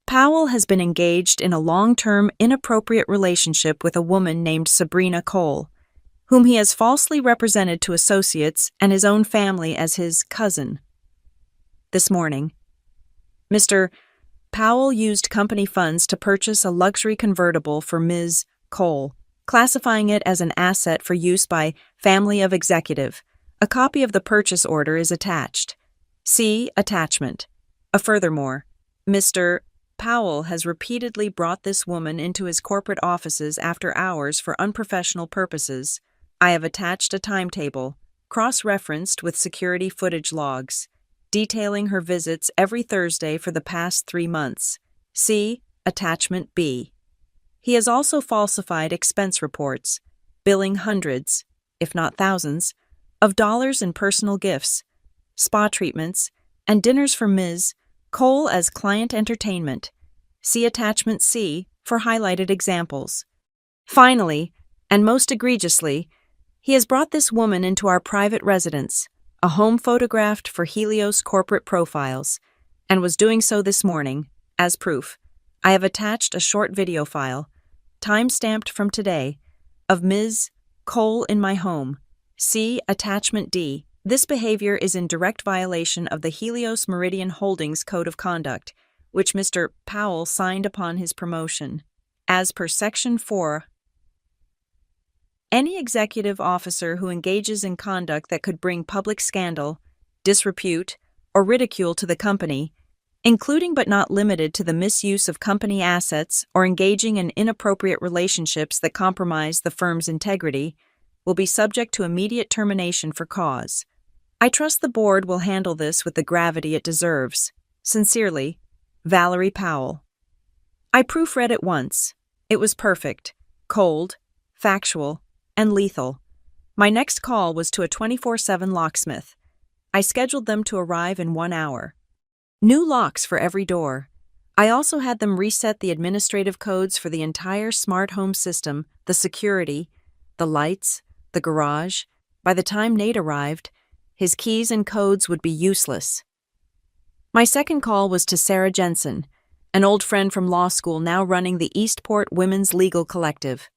Powell has been engaged in a long-term, inappropriate relationship with a woman named Sabrina Cole, whom he has falsely represented to associates and his own family as his cousin. This morning, Mr. Powell used company funds to purchase a luxury convertible for Ms. Cole, classifying it as an asset for use by family of executive. A copy of the purchase order is attached. See attachment. Furthermore, Mr. Powell has repeatedly brought this woman into his corporate offices after hours for unprofessional purposes. I have attached a timetable, cross-referenced with security footage logs, detailing her visits every Thursday for the past 3 months. See attachment B. He has also falsified expense reports, billing hundreds, if not thousands, of dollars in personal gifts, spa treatments, and dinners for Ms. Cole as client entertainment. See attachment C for highlighted examples. Finally, and most egregiously, he has brought this woman into our private residence, a home photographed for Helios corporate profiles, and was doing so this morning. As proof, I have attached a short video file, time-stamped from today, of Ms. Cole in my home. See attachment D. This behavior is in direct violation of the Helios Meridian Holdings Code of Conduct, which Mr. Powell signed upon his promotion. As per Section 4, any executive officer who engages in conduct that could bring public scandal, disrepute, or ridicule to the company, including but not limited to the misuse of company assets or engaging in inappropriate relationships that compromise the firm's integrity, will be subject to immediate termination for cause. I trust the board will handle this with the gravity it deserves. Sincerely, Valerie Powell. I proofread it once. It was perfect, cold, factual, and lethal. My next call was to a 24/7 locksmith. I scheduled them to arrive in 1 hour. New locks for every door. I also had them reset the administrative codes for the entire smart home system, the security, the lights, the garage. By the time Nate arrived, his keys and codes would be useless. My second call was to Sarah Jensen, an old friend from law school now running the Eastport Women's Legal Collective.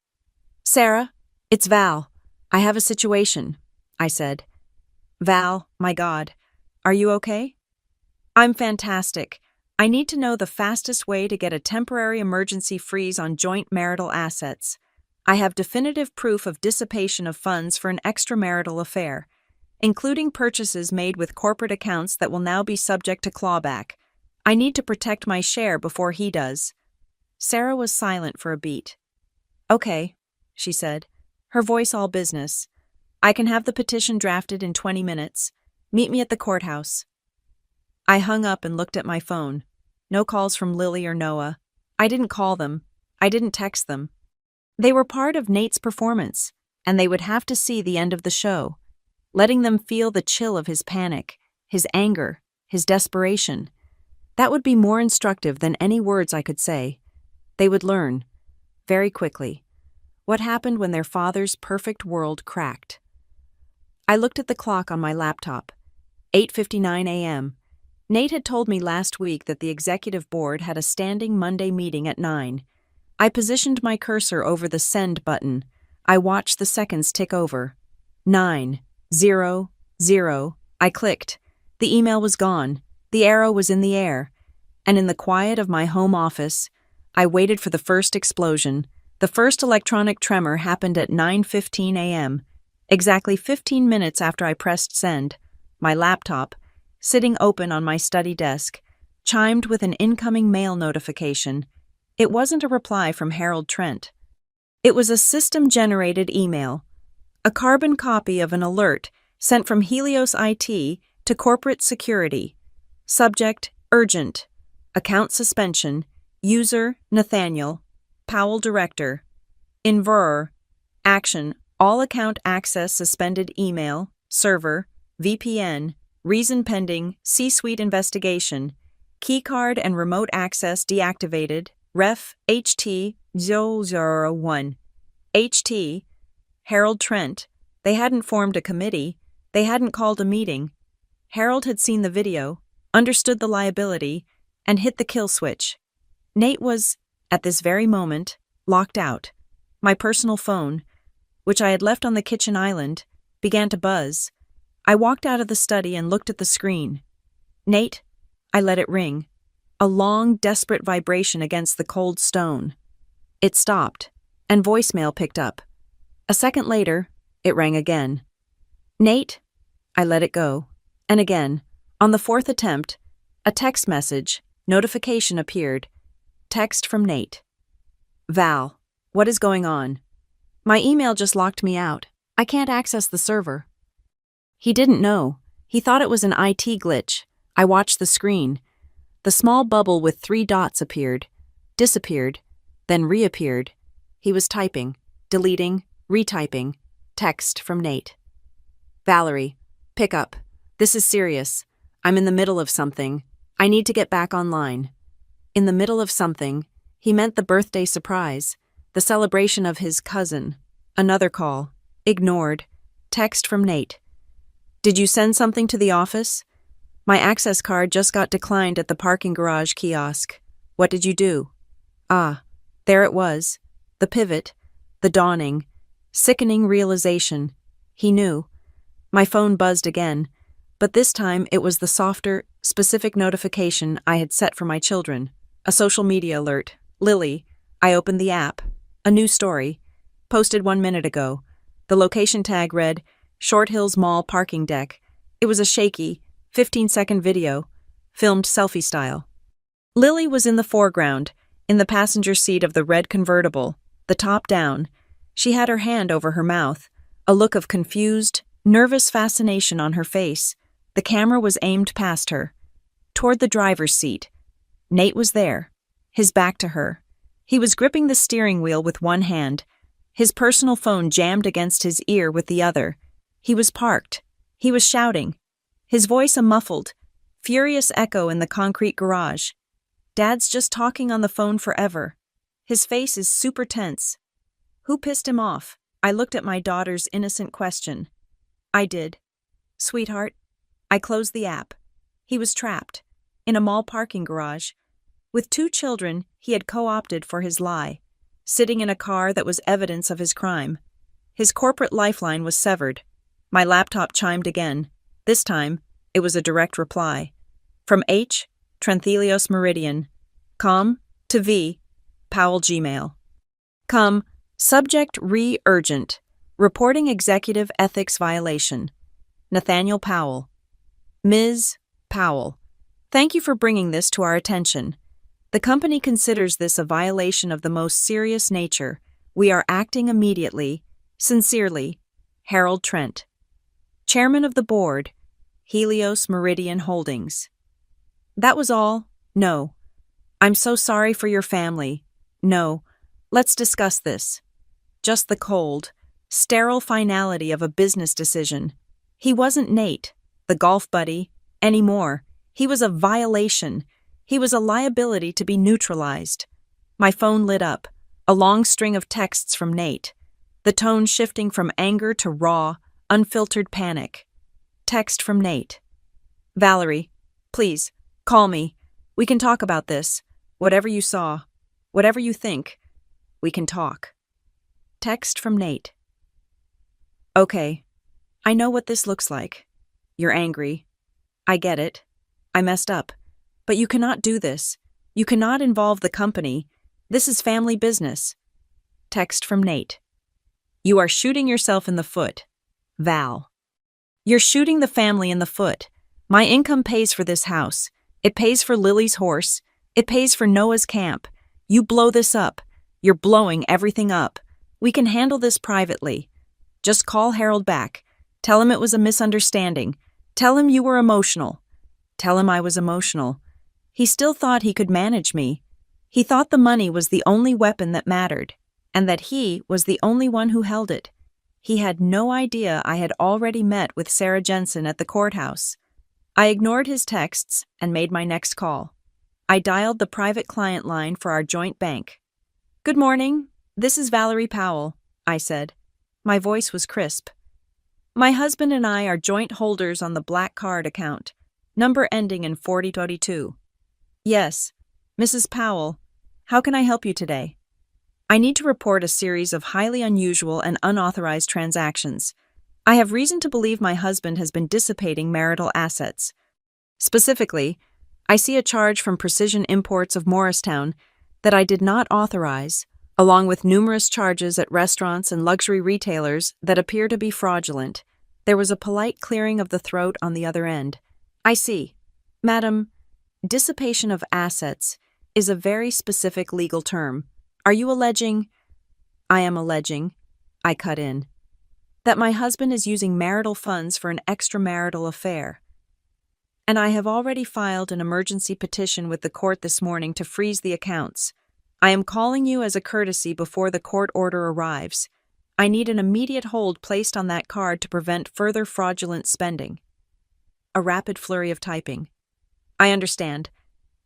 "Sarah, it's Val. I have a situation," I said. "Val, my God. Are you okay?" "I'm fantastic. I need to know the fastest way to get a temporary emergency freeze on joint marital assets. I have definitive proof of dissipation of funds for an extramarital affair, including purchases made with corporate accounts that will now be subject to clawback. I need to protect my share before he does." Sarah was silent for a beat. "Okay," she said, her voice all business. "I can have the petition drafted in 20 minutes. Meet me at the courthouse." I hung up and looked at my phone. No calls from Lily or Noah. I didn't call them. I didn't text them. They were part of Nate's performance, and they would have to see the end of the show, letting them feel the chill of his panic, his anger, his desperation. That would be more instructive than any words I could say. They would learn, very quickly, what happened when their father's perfect world cracked. I looked at the clock on my laptop. 8:59 a.m. Nate had told me last week that the executive board had a standing Monday meeting at 9. I positioned my cursor over the send button. I watched the seconds tick over. 9:00. I clicked. The email was gone. The arrow was in the air. And in the quiet of my home office, I waited for the first explosion. The first electronic tremor happened at 9:15 a.m., exactly 15 minutes after I pressed send. My laptop, sitting open on my study desk, chimed with an incoming mail notification. It wasn't a reply from Harold Trent. It was a system-generated email, a carbon copy of an alert sent from Helios IT to corporate security. Subject, urgent. Account suspension. User, Nathaniel. Powell Director. Inver. Action, all account access suspended email, server, VPN, reason pending, C-suite investigation, keycard and remote access deactivated, ref HT 001. HT, Harold Trent. They hadn't formed a committee. They hadn't called a meeting. Harold had seen the video, understood the liability, and hit the kill switch. Nate was, at this very moment, locked out. My personal phone, which I had left on the kitchen island, began to buzz. I walked out of the study and looked at the screen. "Nate," I let it ring. A long, desperate vibration against the cold stone. It stopped, and voicemail picked up. A second later, it rang again. "Nate," I let it go. And again, on the fourth attempt, a text message, notification appeared. Text from Nate. "Val, what is going on? My email just locked me out. I can't access the server." He didn't know. He thought it was an IT glitch. I watched the screen. The small bubble with 3 dots appeared, disappeared, then reappeared. He was typing, deleting, retyping. Text from Nate. "Valerie, pick up. This is serious. I'm in the middle of something. I need to get back online." In the middle of something, he meant the birthday surprise, the celebration of his cousin. Another call. Ignored. Text from Nate. "Did you send something to the office? My access card just got declined at the parking garage kiosk. What did you do?" Ah, there it was. The pivot. The dawning. Sickening realization. He knew. My phone buzzed again, but this time it was the softer, specific notification I had set for my children. A social media alert. Lily. I opened the app. A new story. Posted 1 minute ago. The location tag read, Short Hills Mall parking deck. It was a shaky, 15-second video, filmed selfie style. Lily was in the foreground, in the passenger seat of the red convertible, the top down. She had her hand over her mouth, a look of confused, nervous fascination on her face. The camera was aimed past her, toward the driver's seat. Nate was there, his back to her. He was gripping the steering wheel with one hand, his personal phone jammed against his ear with the other. He was parked. He was shouting, his voice a muffled, furious echo in the concrete garage. Dad's just talking on the phone forever. His face is super tense. Who pissed him off? I looked at my daughter's innocent question. I did. Sweetheart. I closed the app. He was trapped. In a mall parking garage. With 2 children he had co-opted for his lie. Sitting in a car that was evidence of his crime. His corporate lifeline was severed. My laptop chimed again. This time, it was a direct reply. From H. Trenthelios Meridian. Com. To V. Powell Gmail. Com. Subject urgent. Reporting executive ethics violation. Nathaniel Powell. Ms. Powell. Thank you for bringing this to our attention. The company considers this a violation of the most serious nature. We are acting immediately. Sincerely, Harold Trent. Chairman of the Board, Helios Meridian Holdings. That was all? No. I'm so sorry for your family. No. Let's discuss this. Just the cold, sterile finality of a business decision. He wasn't Nate, the golf buddy, anymore. He was a violation. He was a liability to be neutralized. My phone lit up, a long string of texts from Nate, the tone shifting from anger to raw, unfiltered panic. Text from Nate. Valerie, please, call me. We can talk about this. Whatever you saw, whatever you think, we can talk. Text from Nate. Okay, I know what this looks like. You're angry. I get it. I messed up. But you cannot do this. You cannot involve the company. This is family business. Text from Nate. You are shooting yourself in the foot. Val. You're shooting the family in the foot. My income pays for this house. It pays for Lily's horse. It pays for Noah's camp. You blow this up. You're blowing everything up. We can handle this privately. Just call Harold back. Tell him it was a misunderstanding. Tell him you were emotional. Tell him I was emotional. He still thought he could manage me. He thought the money was the only weapon that mattered, and that he was the only one who held it. He had no idea I had already met with Sarah Jensen at the courthouse. I ignored his texts and made my next call. I dialed the private client line for our joint bank. Good morning. This is Valerie Powell, I said. My voice was crisp. My husband and I are joint holders on the Black Card account, number ending in 4022. Yes, Mrs. Powell, how can I help you today? I need to report a series of highly unusual and unauthorized transactions. I have reason to believe my husband has been dissipating marital assets. Specifically, I see a charge from Precision Imports of Morristown that I did not authorize, along with numerous charges at restaurants and luxury retailers that appear to be fraudulent. There was a polite clearing of the throat on the other end. I see. Madam, dissipation of assets is a very specific legal term. Are you alleging? I am alleging, I cut in, that my husband is using marital funds for an extramarital affair. And I have already filed an emergency petition with the court this morning to freeze the accounts. I am calling you as a courtesy before the court order arrives. I need an immediate hold placed on that card to prevent further fraudulent spending. A rapid flurry of typing. I understand.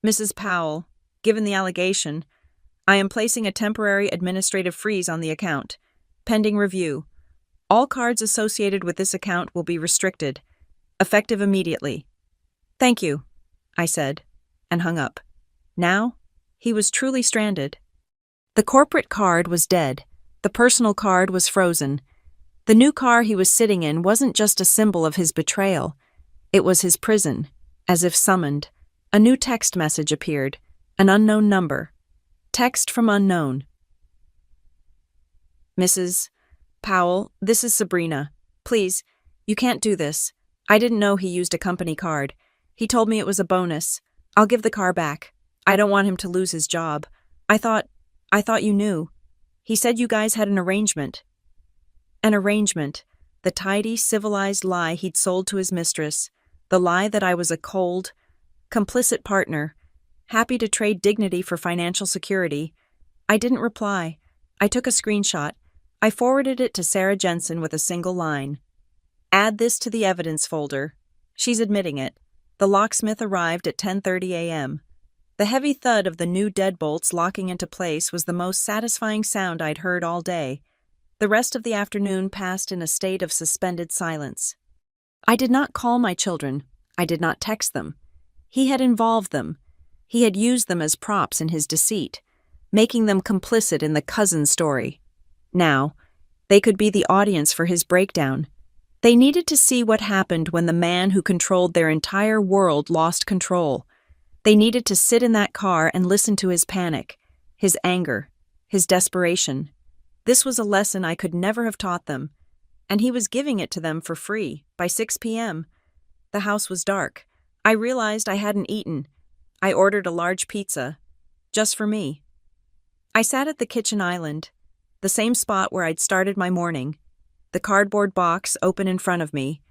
Mrs. Powell, given the allegation, I am placing a temporary administrative freeze on the account. Pending review. All cards associated with this account will be restricted. Effective immediately. Thank you, I said, and hung up. Now, he was truly stranded. The corporate card was dead. The personal card was frozen. The new car he was sitting in wasn't just a symbol of his betrayal. It was his prison, as if summoned. A new text message appeared. An unknown number. Text from unknown. Mrs. Powell, this is Sabrina. Please, you can't do this. I didn't know he used a company card. He told me it was a bonus. I'll give the car back. I don't want him to lose his job. I thought you knew. He said you guys had an arrangement. An arrangement. The tidy, civilized lie he'd sold to his mistress. The lie that I was a cold, complicit partner happy to trade dignity for financial security. I didn't reply. I took a screenshot. I forwarded it to Sarah Jensen with a single line. Add this to the evidence folder. She's admitting it. The locksmith arrived at 10:30 a.m. The heavy thud of the new deadbolts locking into place was the most satisfying sound I'd heard all day. The rest of the afternoon passed in a state of suspended silence. I did not call my children. I did not text them. He had involved them. He had used them as props in his deceit, making them complicit in the cousin story. Now, they could be the audience for his breakdown. They needed to see what happened when the man who controlled their entire world lost control. They needed to sit in that car and listen to his panic, his anger, his desperation. This was a lesson I could never have taught them, and he was giving it to them for free by 6 p.m. The house was dark. I realized I hadn't eaten. I ordered a large pizza, just for me. I sat at the kitchen island, the same spot where I'd started my morning, the cardboard box open in front of me.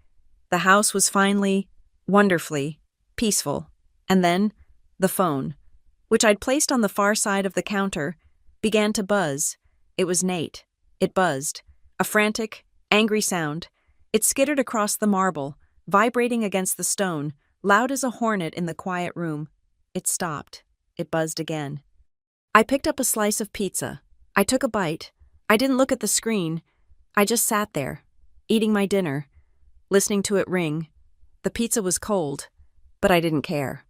The house was finally, wonderfully, peaceful. And then, the phone, which I'd placed on the far side of the counter, began to buzz. It was Nate. It buzzed. A frantic, angry sound. It skittered across the marble, vibrating against the stone, loud as a hornet in the quiet room. It stopped. It buzzed again. I picked up a slice of pizza. I took a bite. I didn't look at the screen. I just sat there, eating my dinner, listening to it ring. The pizza was cold, but I didn't care.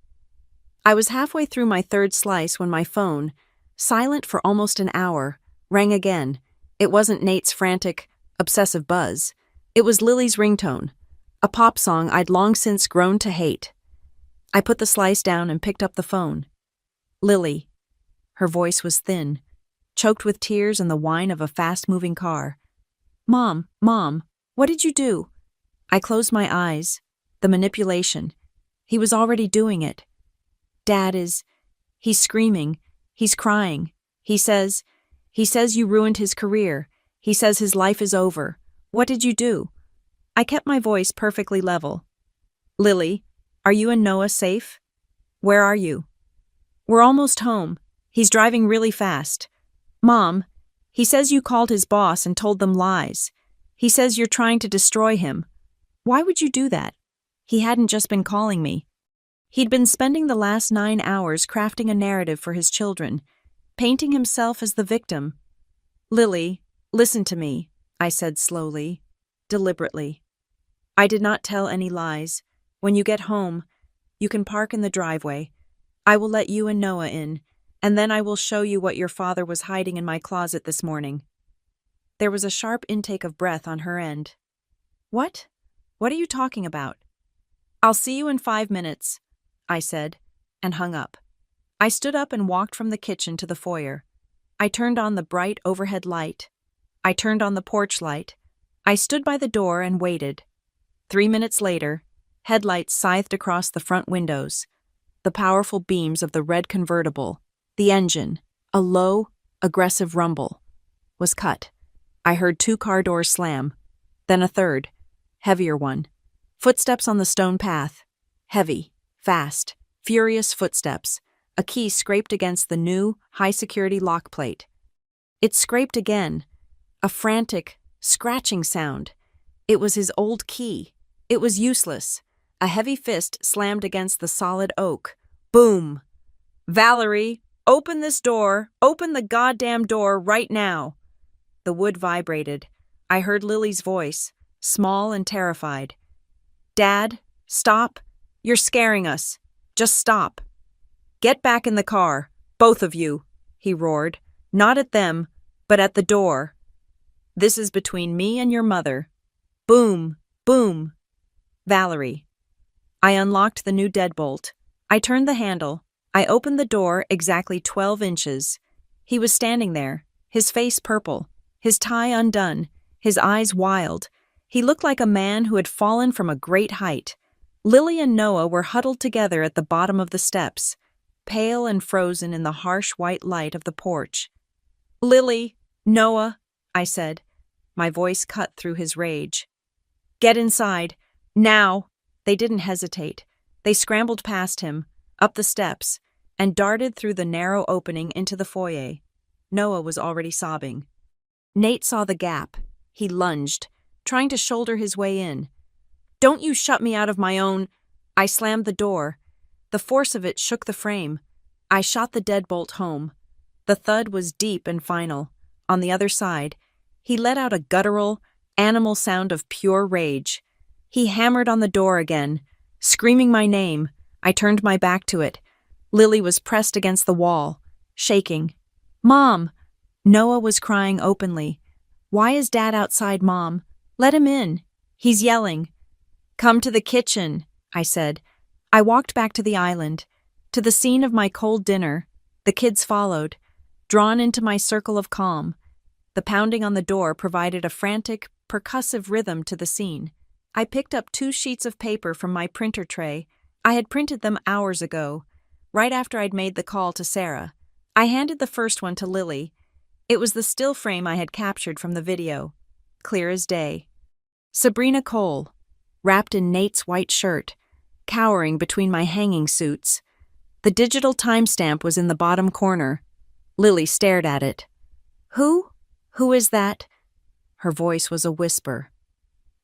I was halfway through my third slice when my phone, silent for almost an hour, rang again. It wasn't Nate's frantic, obsessive buzz. It was Lily's ringtone, a pop song I'd long since grown to hate. I put the slice down and picked up the phone. Lily. Her voice was thin, choked with tears and the whine of a fast-moving car. Mom, what did you do? I closed my eyes. The manipulation. He was already doing it. He's screaming. He's crying. He says you ruined his career. He says his life is over. What did you do? I kept my voice perfectly level. Lily, are you and Noah safe? Where are you? We're almost home. He's driving really fast. Mom, he says you called his boss and told them lies. He says you're trying to destroy him. Why would you do that? He hadn't just been calling me. He'd been spending the last 9 hours crafting a narrative for his children, painting himself as the victim. Lily, listen to me, I said slowly, deliberately. I did not tell any lies. When you get home, you can park in the driveway. I will let you and Noah in, and then I will show you what your father was hiding in my closet this morning. There was a sharp intake of breath on her end. What? What are you talking about? I'll see you in 5 minutes, I said, and hung up. I stood up and walked from the kitchen to the foyer. I turned on the bright overhead light. I turned on the porch light. I stood by the door and waited. 3 minutes later, headlights scythed across the front windows. The powerful beams of the red convertible, the engine, a low, aggressive rumble, was cut. I heard 2 car doors slam, then a third, heavier one. Footsteps on the stone path. Heavy, fast, furious footsteps. A key scraped against the new, high-security lock plate. It scraped again. A frantic, scratching sound. It was his old key. It was useless. A heavy fist slammed against the solid oak. Boom! Valerie, open this door. Open the goddamn door right now. The wood vibrated. I heard Lily's voice, small and terrified. Dad, stop. You're scaring us. Just stop. Get back in the car, both of you, he roared, not at them, but at the door. This is between me and your mother. Boom, boom. Valerie. I unlocked the new deadbolt. I turned the handle. I opened the door exactly 12 inches. He was standing there, his face purple, his tie undone, his eyes wild. He looked like a man who had fallen from a great height. Lily and Noah were huddled together at the bottom of the steps, pale and frozen in the harsh white light of the porch. Lily, Noah, I said, my voice cut through his rage. Get inside, now. They didn't hesitate. They scrambled past him, up the steps, and darted through the narrow opening into the foyer. Noah was already sobbing. Nate saw the gap. He lunged, trying to shoulder his way in. "Don't you shut me out of my own—" I slammed the door. The force of it shook the frame. I shot the deadbolt home. The thud was deep and final. On the other side, he let out a guttural, animal sound of pure rage. He hammered on the door again, screaming my name. I turned my back to it. Lily was pressed against the wall, shaking. "Mom!" Noah was crying openly. "Why is Dad outside, Mom? Let him in. He's yelling." "Come to the kitchen," I said. I walked back to the island, to the scene of my cold dinner. The kids followed, drawn into my circle of calm. The pounding on the door provided a frantic, percussive rhythm to the scene. I picked up 2 sheets of paper from my printer tray. I had printed them hours ago, right after I'd made the call to Sarah. I handed the first one to Lily. It was the still frame I had captured from the video, clear as day. Sabrina Cole, wrapped in Nate's white shirt, cowering between my hanging suits. The digital timestamp was in the bottom corner. Lily stared at it. "Who? Who is that?" Her voice was a whisper.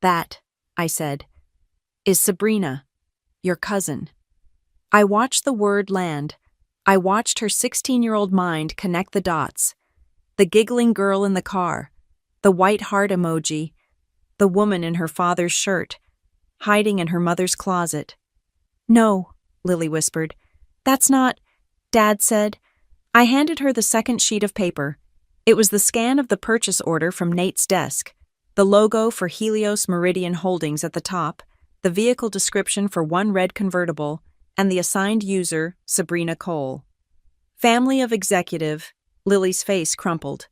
"That," I said, "is Sabrina, your cousin." I watched the word land. I watched her 16-year-old mind connect the dots. The giggling girl in the car, the white heart emoji, the woman in her father's shirt, hiding in her mother's closet. "No," Lily whispered. "That's not—" Dad said. I handed her the second sheet of paper. It was the scan of the purchase order from Nate's desk, the logo for Helios Meridian Holdings at the top, the vehicle description for one red convertible, and the assigned user, Sabrina Cole. Family of executive. Lily's face crumpled.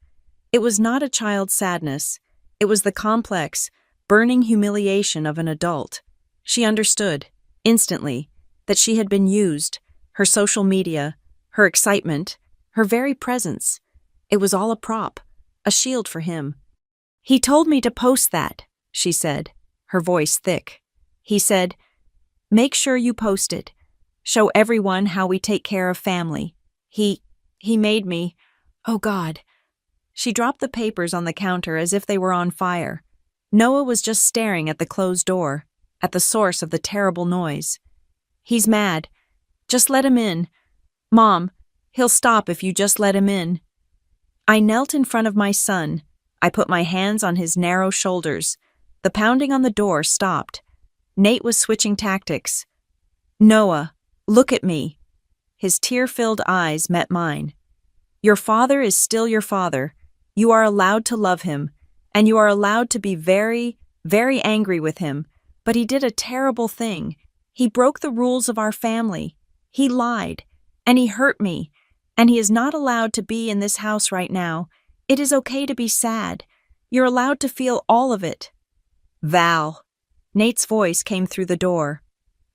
It was not a child's sadness. It was the complex, burning humiliation of an adult. She understood, instantly, that she had been used, her social media, her excitement, her very presence. It was all a prop, a shield for him. "He told me to post that," she said, her voice thick. He said, "Make sure you post it. Show everyone how we take care of family. He made me. Oh God." She dropped the papers on the counter as if they were on fire. Noah was just staring at the closed door, at the source of the terrible noise. "He's mad. Just let him in. Mom, he'll stop if you just let him in." I knelt in front of my son. I put my hands on his narrow shoulders. The pounding on the door stopped. Nate was switching tactics. "Noah, look at me." His tear-filled eyes met mine. "Your father is still your father. You are allowed to love him, and you are allowed to be very, very angry with him, but he did a terrible thing. He broke the rules of our family. He lied, and he hurt me, and he is not allowed to be in this house right now. It is okay to be sad. You're allowed to feel all of it." "Val." Nate's voice came through the door.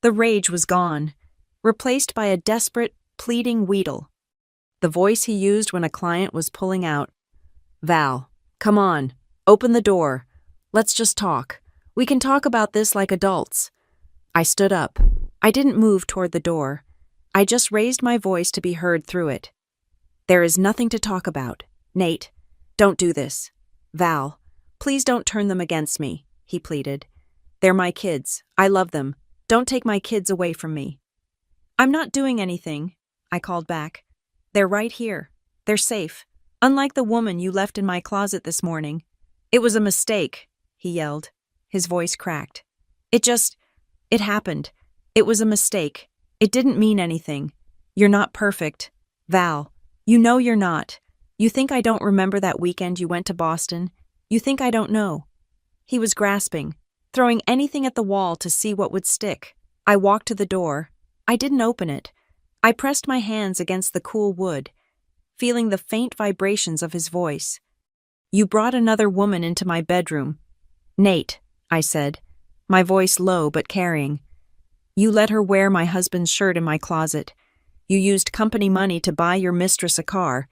The rage was gone, replaced by a desperate, pleading wheedle. The voice he used when a client was pulling out. "Val, come on, open the door. Let's just talk. We can talk about this like adults." I stood up. I didn't move toward the door. I just raised my voice to be heard through it. "There is nothing to talk about. Nate, don't do this. Val, please don't turn them against me," he pleaded. "They're my kids. I love them. Don't take my kids away from me." "I'm not doing anything," I called back. "They're right here. They're safe. Unlike the woman you left in my closet this morning." "It was a mistake," he yelled. His voice cracked. It happened. It was a mistake. It didn't mean anything. You're not perfect. Val, you know you're not. You think I don't remember that weekend you went to Boston? You think I don't know." He was grasping, throwing anything at the wall to see what would stick. I walked to the door. I didn't open it. I pressed my hands against the cool wood, feeling the faint vibrations of his voice. "You brought another woman into my bedroom." "Nate," I said, my voice low but carrying. "You let her wear my husband's shirt in my closet. You used company money to buy your mistress a car,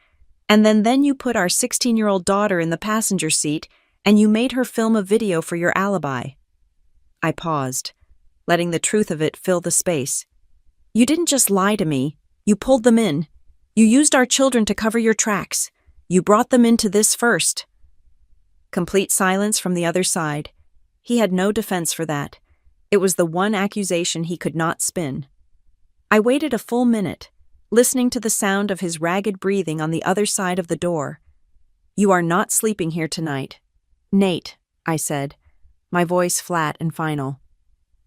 and then you put our 16-year-old daughter in the passenger seat and you made her film a video for your alibi." I paused, letting the truth of it fill the space. "You didn't just lie to me. You pulled them in. You used our children to cover your tracks. You brought them into this first." Complete silence from the other side. He had no defense for that. It was the one accusation he could not spin. I waited a full minute, listening to the sound of his ragged breathing on the other side of the door. "You are not sleeping here tonight." "Nate," I said, my voice flat and final.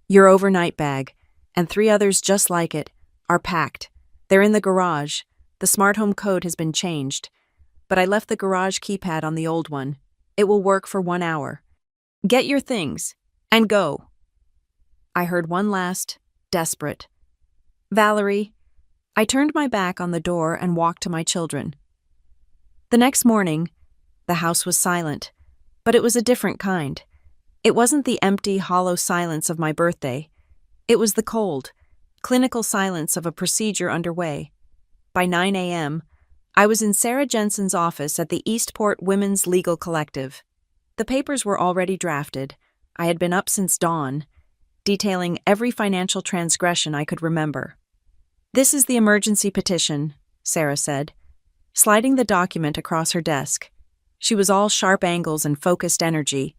"Your overnight bag, and 3 others just like it, are packed. They're in the garage. The smart home code has been changed. But I left the garage keypad on the old one. It will work for 1 hour. Get your things, and go." I heard one last, desperate, "Valerie." I turned my back on the door and walked to my children. The next morning, the house was silent, but it was a different kind. It wasn't the empty, hollow silence of my birthday. It was the cold, clinical silence of a procedure underway. By 9 a.m., I was in Sarah Jensen's office at the Eastport Women's Legal Collective. The papers were already drafted. I had been up since dawn, detailing every financial transgression I could remember. "This is the emergency petition," Sarah said, sliding the document across her desk. She was all sharp angles and focused energy,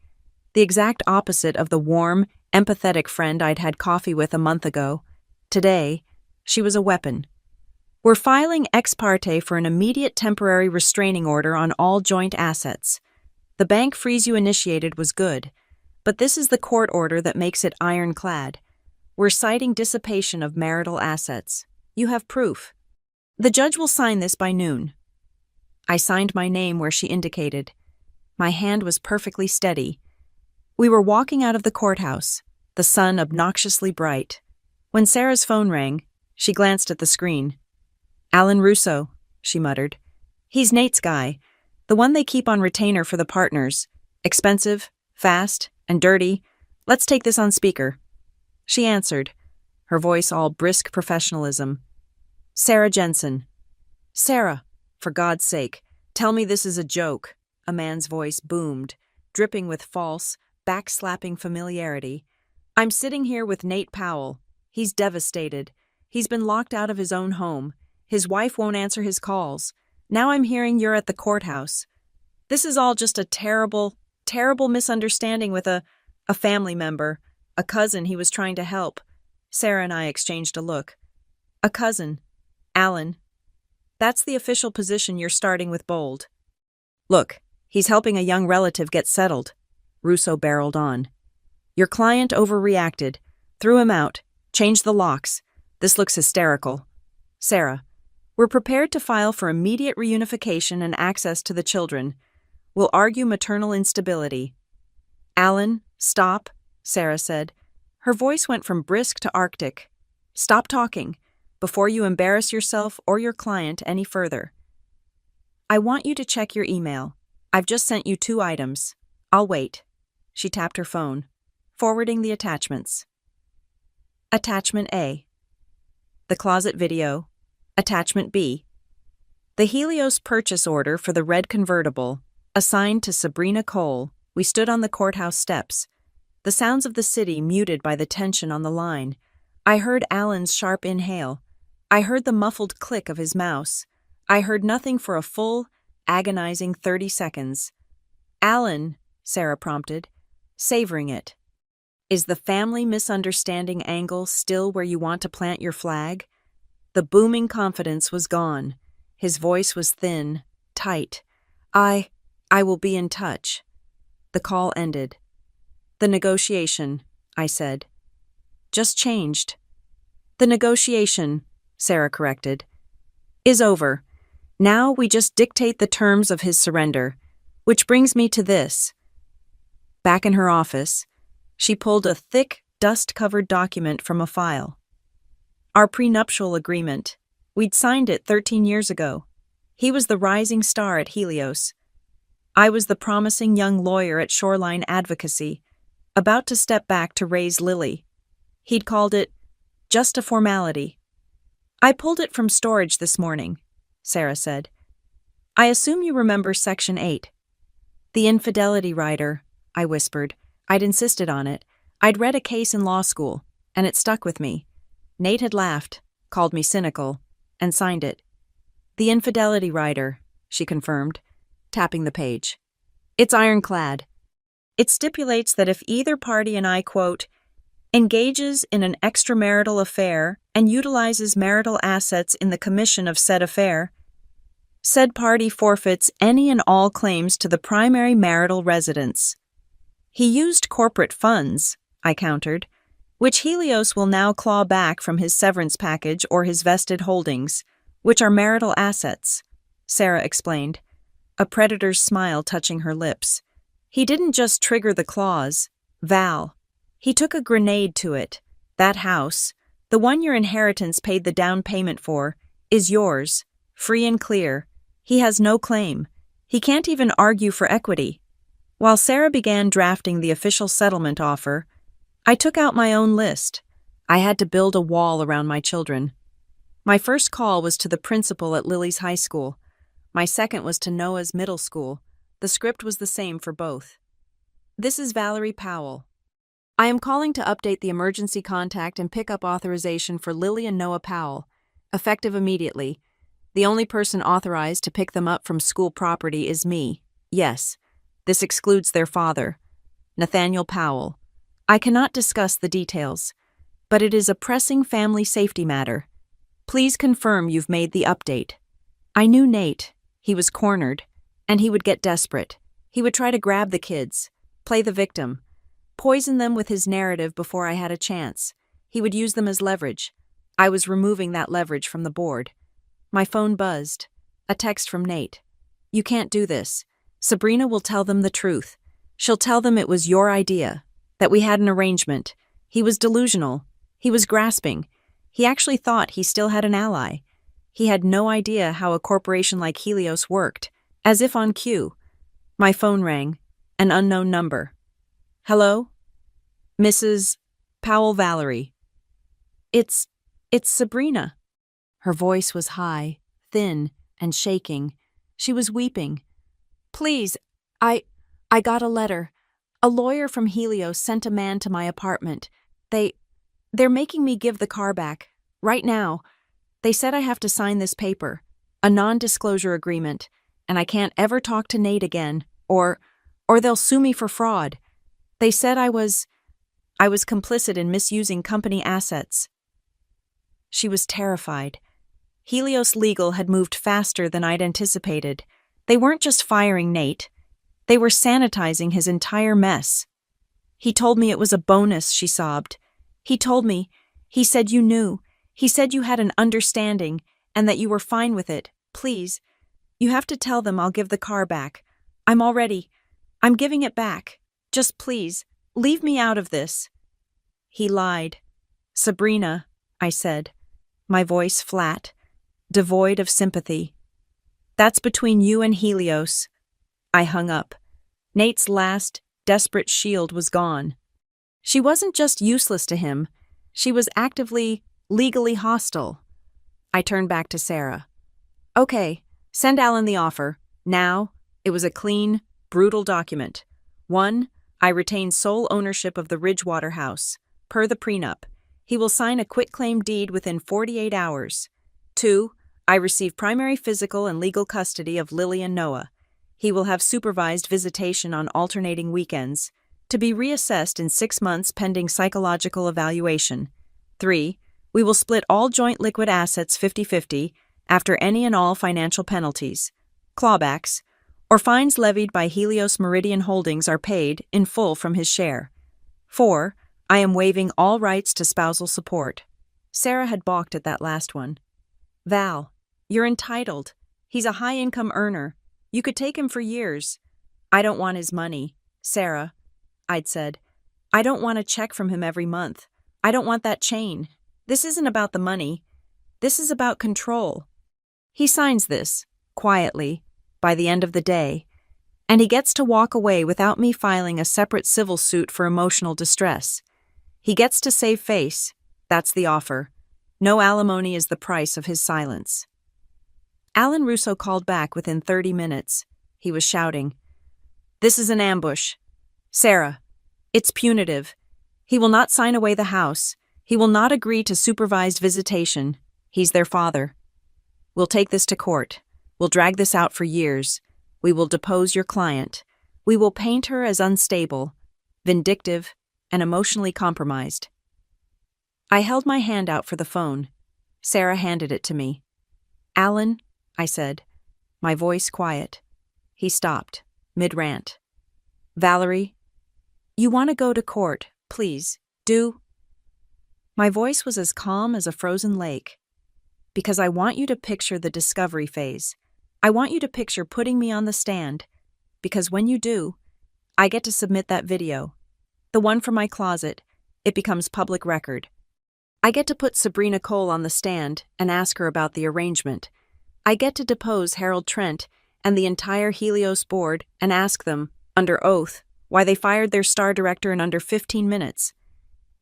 the exact opposite of the warm, empathetic friend I'd had coffee with a month ago. Today, she was a weapon. "We're filing ex parte for an immediate temporary restraining order on all joint assets. The bank freeze you initiated was good, but this is the court order that makes it ironclad. We're citing dissipation of marital assets. You have proof. The judge will sign this by noon." I signed my name where she indicated. My hand was perfectly steady. We were walking out of the courthouse, the sun obnoxiously bright. When Sarah's phone rang, she glanced at the screen. "Alan Russo," she muttered. "He's Nate's guy, the one they keep on retainer for the partners. Expensive, fast, and dirty. Let's take this on speaker." She answered, her voice all brisk professionalism. "Sarah Jensen." "Sarah, for God's sake, tell me this is a joke," a man's voice boomed, dripping with false, backslapping familiarity. "I'm sitting here with Nate Powell. He's devastated. He's been locked out of his own home. His wife won't answer his calls. Now I'm hearing you're at the courthouse. This is all just a terrible, terrible misunderstanding with a family member, a cousin he was trying to help." Sarah and I exchanged a look. "A cousin. Alan. That's the official position you're starting with Bold." "Look, he's helping a young relative get settled," Russo barreled on. "Your client overreacted, threw him out, changed the locks. This looks hysterical. Sarah, we're prepared to file for immediate reunification and access to the children. We'll argue maternal instability." "Alan, stop," Sarah said. Her voice went from brisk to arctic. "Stop talking, before you embarrass yourself or your client any further. I want you to check your email. I've just sent you 2 items. I'll wait." She tapped her phone, forwarding the attachments. Attachment A. The closet video. Attachment B. The Helios purchase order for the red convertible, assigned to Sabrina Cole. We stood on the courthouse steps, the sounds of the city muted by the tension on the line. I heard Alan's sharp inhale. I heard the muffled click of his mouse. I heard nothing for a full, agonizing 30 seconds. "Alan," Sarah prompted, savoring it. "Is the family misunderstanding angle still where you want to plant your flag?" The booming confidence was gone. His voice was thin, tight. I will be in touch." The call ended. "The negotiation," I said. "Just changed." "The negotiation," Sarah corrected, "is over. Now we just dictate the terms of his surrender. Which brings me to this." Back in her office, she pulled a thick, dust-covered document from a file. Our prenuptial agreement. We'd signed it 13 years ago. He was the rising star at Helios. I was the promising young lawyer at Shoreline Advocacy, about to step back to raise Lily. He'd called it just a formality. "I pulled it from storage this morning," Sarah said. "I assume you remember Section 8. "The infidelity rider," I whispered. I'd insisted on it. I'd read a case in law school, and it stuck with me. Nate had laughed, called me cynical. and signed it. "The infidelity rider," she confirmed, tapping the page. "It's ironclad. It stipulates that if either party," and I quote, "engages in an extramarital affair and utilizes marital assets in the commission of said affair, said party forfeits any and all claims to the primary marital residence." "He used corporate funds," I countered, "which Helios will now claw back from his severance package or his vested holdings, which are marital assets," Sarah explained, a predator's smile touching her lips. "He didn't just trigger the clause, Val. He took a grenade to it. That house, the one your inheritance paid the down payment for, is yours, free and clear. He has no claim. He can't even argue for equity." While Sarah began drafting the official settlement offer, I took out my own list. I had to build a wall around my children. My first call was to the principal at Lily's high school. My second was to Noah's middle school. The script was the same for both. "This is Valerie Powell. I am calling to update the emergency contact and pickup authorization for Lily and Noah Powell, effective immediately. The only person authorized to pick them up from school property is me. Yes, this excludes their father, Nathaniel Powell. I cannot discuss the details, but it is a pressing family safety matter. Please confirm you've made the update." I knew Nate. He was cornered, and he would get desperate. He would try to grab the kids, play the victim, poison them with his narrative before I had a chance. He would use them as leverage. I was removing that leverage from the board. My phone buzzed. A text from Nate. "You can't do this. Sabrina will tell them the truth. She'll tell them it was your idea, that we had an arrangement." He was delusional. He was grasping. He actually thought he still had an ally. He had no idea how a corporation like Helios worked, as if on cue. My phone rang. An unknown number. "Hello? Mrs. Powell Valerie." It's Sabrina." Her voice was high, thin, and shaking. She was weeping. "Please, I got a letter. A lawyer from Helios sent a man to my apartment. They're making me give the car back. Right now. They said I have to sign this paper, a non-disclosure agreement, and I can't ever talk to Nate again, or they'll sue me for fraud. They said I was complicit in misusing company assets." She was terrified. Helios Legal had moved faster than I'd anticipated. They weren't just firing Nate. They were sanitizing his entire mess. "He told me it was a bonus," she sobbed. He said you knew. He said you had an understanding and that you were fine with it. Please, you have to tell them I'll give the car back. I'm giving it back. Just please, leave me out of this." He lied. "Sabrina," I said, my voice flat, devoid of sympathy. "That's between you and Helios." I hung up. Nate's last, desperate shield was gone. She wasn't just useless to him. She was actively, legally hostile. I turned back to Sarah. "Okay, send Alan the offer. Now." It was a clean, brutal document. 1. I retain sole ownership of the Ridgewater house. Per the prenup. He will sign a quitclaim deed within 48 hours. 2. I receive primary physical and legal custody of Lily and Noah. He will have supervised visitation on alternating weekends, to be reassessed in 6 months pending psychological evaluation. 3. We will split all joint liquid assets 50-50 after any and all financial penalties, clawbacks, or fines levied by Helios Meridian Holdings are paid in full from his share. 4. I am waiving all rights to spousal support. Sarah had balked at that last one. "Val, you're entitled. He's a high-income earner. You could take him for years." "I don't want his money, Sarah," I'd said. "I don't want a check from him every month. I don't want that chain. This isn't about the money. This is about control." He signs this, quietly, by the end of the day, and he gets to walk away without me filing a separate civil suit for emotional distress. He gets to save face. That's the offer. No alimony is the price of his silence. Alan Russo called back within 30 minutes. He was shouting, "This is an ambush. Sarah, it's punitive. He will not sign away the house. He will not agree to supervised visitation. He's their father. We'll take this to court. We'll drag this out for years. We will depose your client. We will paint her as unstable, vindictive, and emotionally compromised. I held my hand out for the phone. Sarah handed it to me. "Alan," I said, my voice quiet. He stopped, mid-rant. "Valerie, you want to go to court, please, do?" My voice was as calm as a frozen lake. "Because I want you to picture the discovery phase. I want you to picture putting me on the stand. Because when you do, I get to submit that video. The one from my closet. It becomes public record. I get to put Sabrina Cole on the stand and ask her about the arrangement. I get to depose Harold Trent and the entire Helios board and ask them, under oath, why they fired their star director in under 15 minutes.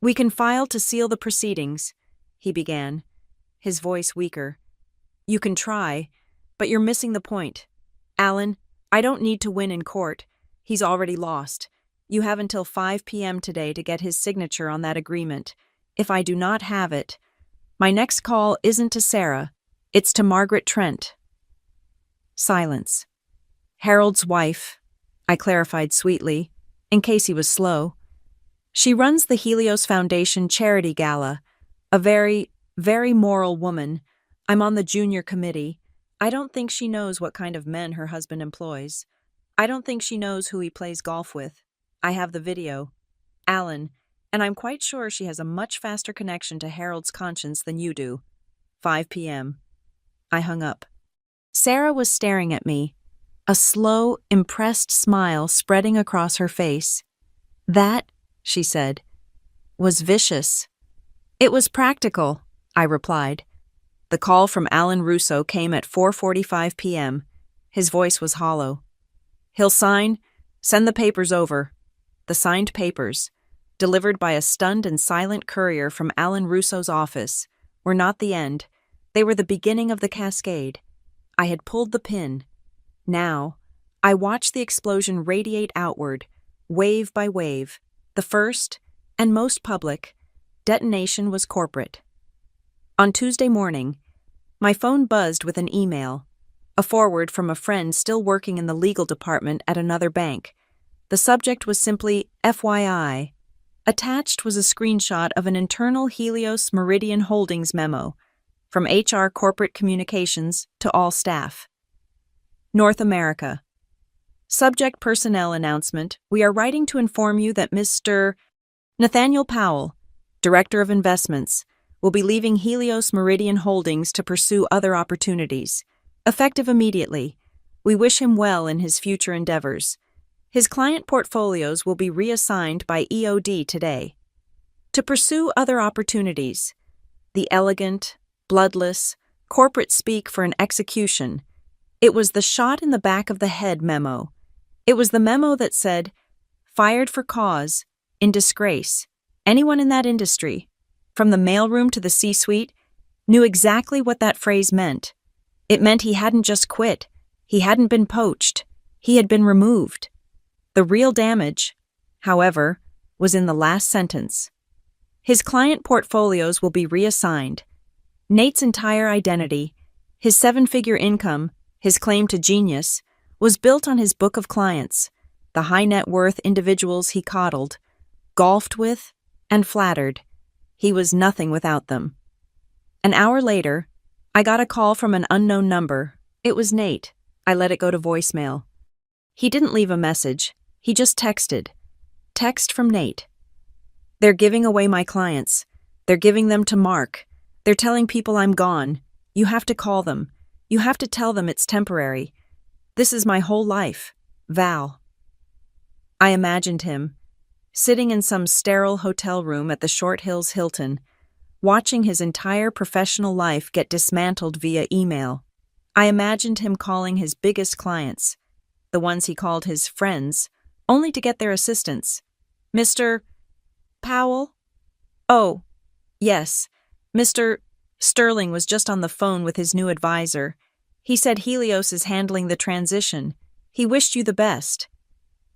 We can file to seal the proceedings," he began, his voice weaker. "You can try, but you're missing the point. Alan, I don't need to win in court. He's already lost. You have until 5 p.m. today to get his signature on that agreement. If I do not have it, my next call isn't to Sarah, it's to Margaret Trent." Silence. "Harold's wife," I clarified sweetly, in case he was slow. "She runs the Helios Foundation Charity Gala. A very, very moral woman. I'm on the junior committee. I don't think she knows what kind of men her husband employs. I don't think she knows who he plays golf with. I have the video. Alan, and I'm quite sure she has a much faster connection to Harold's conscience than you do. 5 p.m. I hung up. Sarah was staring at me, a slow, impressed smile spreading across her face. "That," she said, "was vicious." "It was practical," I replied. The call from Alan Russo came at 4:45 p.m. His voice was hollow. "He'll sign. Send the papers over." The signed papers, delivered by a stunned and silent courier from Alan Russo's office, were not the end. They were the beginning of the cascade. I had pulled the pin. Now, I watched the explosion radiate outward, wave by wave. The first, and most public, detonation was corporate. On Tuesday morning, my phone buzzed with an email, a forward from a friend still working in the legal department at another bank. The subject was simply FYI. Attached was a screenshot of an internal Helios Meridian Holdings memo, from HR Corporate Communications to all staff. North America. Subject personnel announcement. We are writing to inform you that Mr. Nathaniel Powell, Director of Investments, will be leaving Helios Meridian Holdings to pursue other opportunities. Effective immediately. We wish him well in his future endeavors. His client portfolios will be reassigned by EOD today. To pursue other opportunities. The elegant, bloodless, corporate speak for an execution. It was the shot in the back of the head memo. It was the memo that said, "Fired for cause, in disgrace." Anyone in that industry, from the mailroom to the C-suite, knew exactly what that phrase meant. It meant he hadn't just quit. He hadn't been poached. He had been removed. The real damage, however, was in the last sentence. His client portfolios will be reassigned. Nate's entire identity, his 7-figure income, his claim to genius, was built on his book of clients, the high-net-worth individuals he coddled, golfed with, and flattered. He was nothing without them. An hour later, I got a call from an unknown number. It was Nate. I let it go to voicemail. He didn't leave a message. He just texted. Text from Nate. "They're giving away my clients. They're giving them to Mark. They're telling people I'm gone. You have to call them. You have to tell them it's temporary. This is my whole life. Val." I imagined him, sitting in some sterile hotel room at the Short Hills Hilton, watching his entire professional life get dismantled via email. I imagined him calling his biggest clients, the ones he called his friends, only to get their assistance. "Mr. Powell?" "Oh, yes. Mr. Sterling was just on the phone with his new advisor. He said Helios is handling the transition. He wished you the best."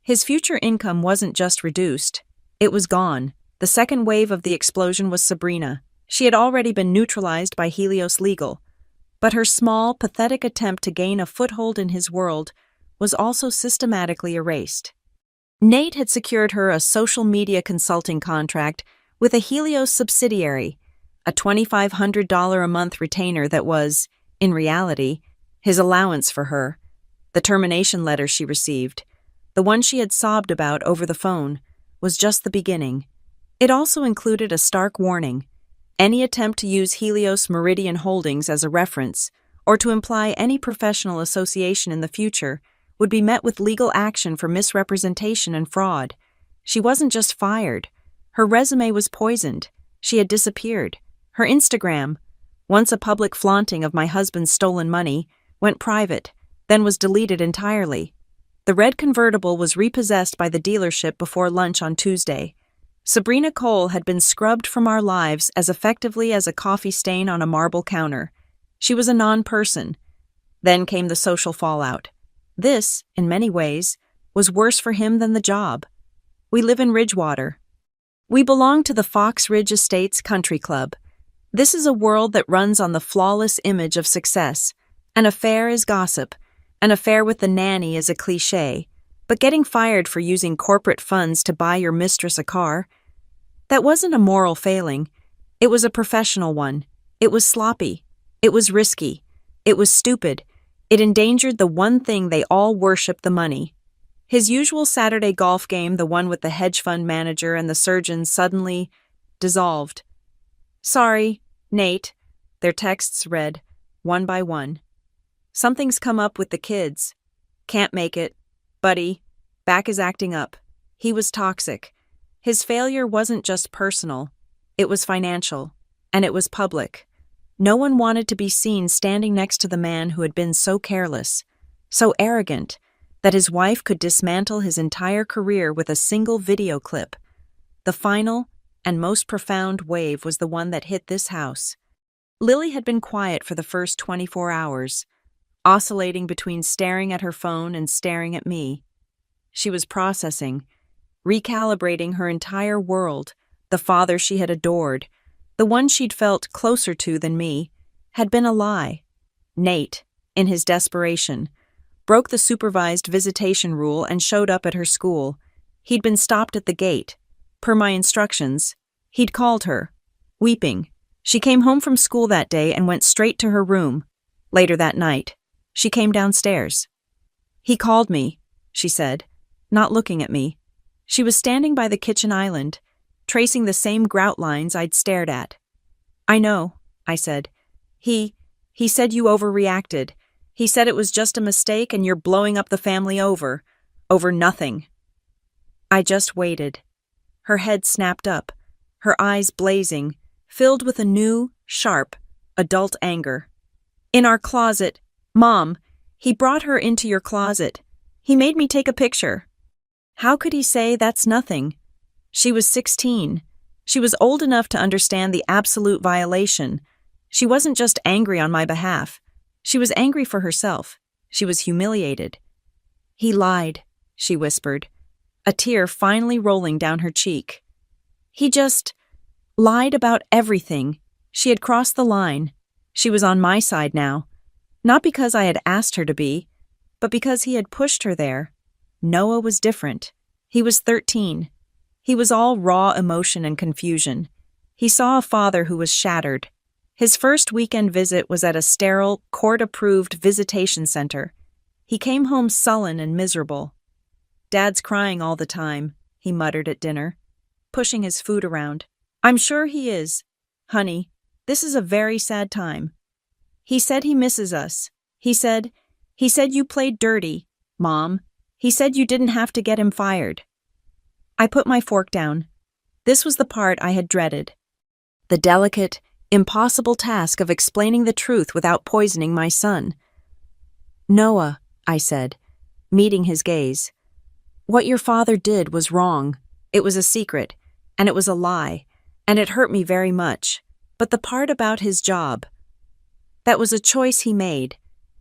His future income wasn't just reduced. It was gone. The second wave of the explosion was Sabrina. She had already been neutralized by Helios Legal. But her small, pathetic attempt to gain a foothold in his world was also systematically erased. Nate had secured her a social media consulting contract with a Helios subsidiary, a $2,500 a month retainer that was, in reality, his allowance for her. The termination letter she received, the one she had sobbed about over the phone, was just the beginning. It also included a stark warning. Any attempt to use Helios Meridian Holdings as a reference, or to imply any professional association in the future, would be met with legal action for misrepresentation and fraud. She wasn't just fired. Her resume was poisoned. She had disappeared. Her Instagram, once a public flaunting of my husband's stolen money, went private, then was deleted entirely. The red convertible was repossessed by the dealership before lunch on Tuesday. Sabrina Cole had been scrubbed from our lives as effectively as a coffee stain on a marble counter. She was a non-person. Then came the social fallout. This, in many ways, was worse for him than the job. We live in Ridgewater. We belong to the Fox Ridge Estates Country Club. This is a world that runs on the flawless image of success. An affair is gossip. An affair with the nanny is a cliché. But getting fired for using corporate funds to buy your mistress a car, that wasn't a moral failing. It was a professional one. It was sloppy. It was risky. It was stupid. It endangered the one thing they all worship, the money. His usual Saturday golf game, the one with the hedge fund manager and the surgeon, suddenly dissolved. Sorry, Nate, their texts read, one by one. Something's come up with the kids. Can't make it. Buddy, back is acting up. He was toxic. His failure wasn't just personal. It was financial. And it was public. No one wanted to be seen standing next to the man who had been so careless, so arrogant, that his wife could dismantle his entire career with a single video clip. The final and most profound wave was the one that hit this house. Lily had been quiet for the first 24 hours, oscillating between staring at her phone and staring at me. She was processing, recalibrating her entire world. The father she had adored, the one she'd felt closer to than me, had been a lie. Nate, in his desperation, broke the supervised visitation rule and showed up at her school. He'd been stopped at the gate. Per my instructions, he'd called her, weeping. She came home from school that day and went straight to her room. Later that night, she came downstairs. He called me, she said, not looking at me. She was standing by the kitchen island, tracing the same grout lines I'd stared at. I know, I said. He said you overreacted. He said it was just a mistake and you're blowing up the family over nothing. I just waited. Her head snapped up, her eyes blazing, filled with a new, sharp, adult anger. In our closet, Mom, he brought her into your closet. He made me take a picture. How could he say that's nothing? She was 16. She was old enough to understand the absolute violation. She wasn't just angry on my behalf. She was angry for herself. She was humiliated. He lied, she whispered, a tear finally rolling down her cheek. He just lied about everything. She had crossed the line. She was on my side now. Not because I had asked her to be, but because he had pushed her there. Noah was different. He was 13. He was all raw emotion and confusion. He saw a father who was shattered. His first weekend visit was at a sterile, court-approved visitation center. He came home sullen and miserable. Dad's crying all the time, he muttered at dinner, pushing his food around. I'm sure he is. Honey, this is a very sad time. He said he misses us. He said you played dirty, Mom. He said you didn't have to get him fired. I put my fork down. This was the part I had dreaded. The delicate, impossible task of explaining the truth without poisoning my son. Noah, I said, meeting his gaze. What your father did was wrong. It was a secret, and it was a lie, and it hurt me very much. But the part about his job, that was a choice he made.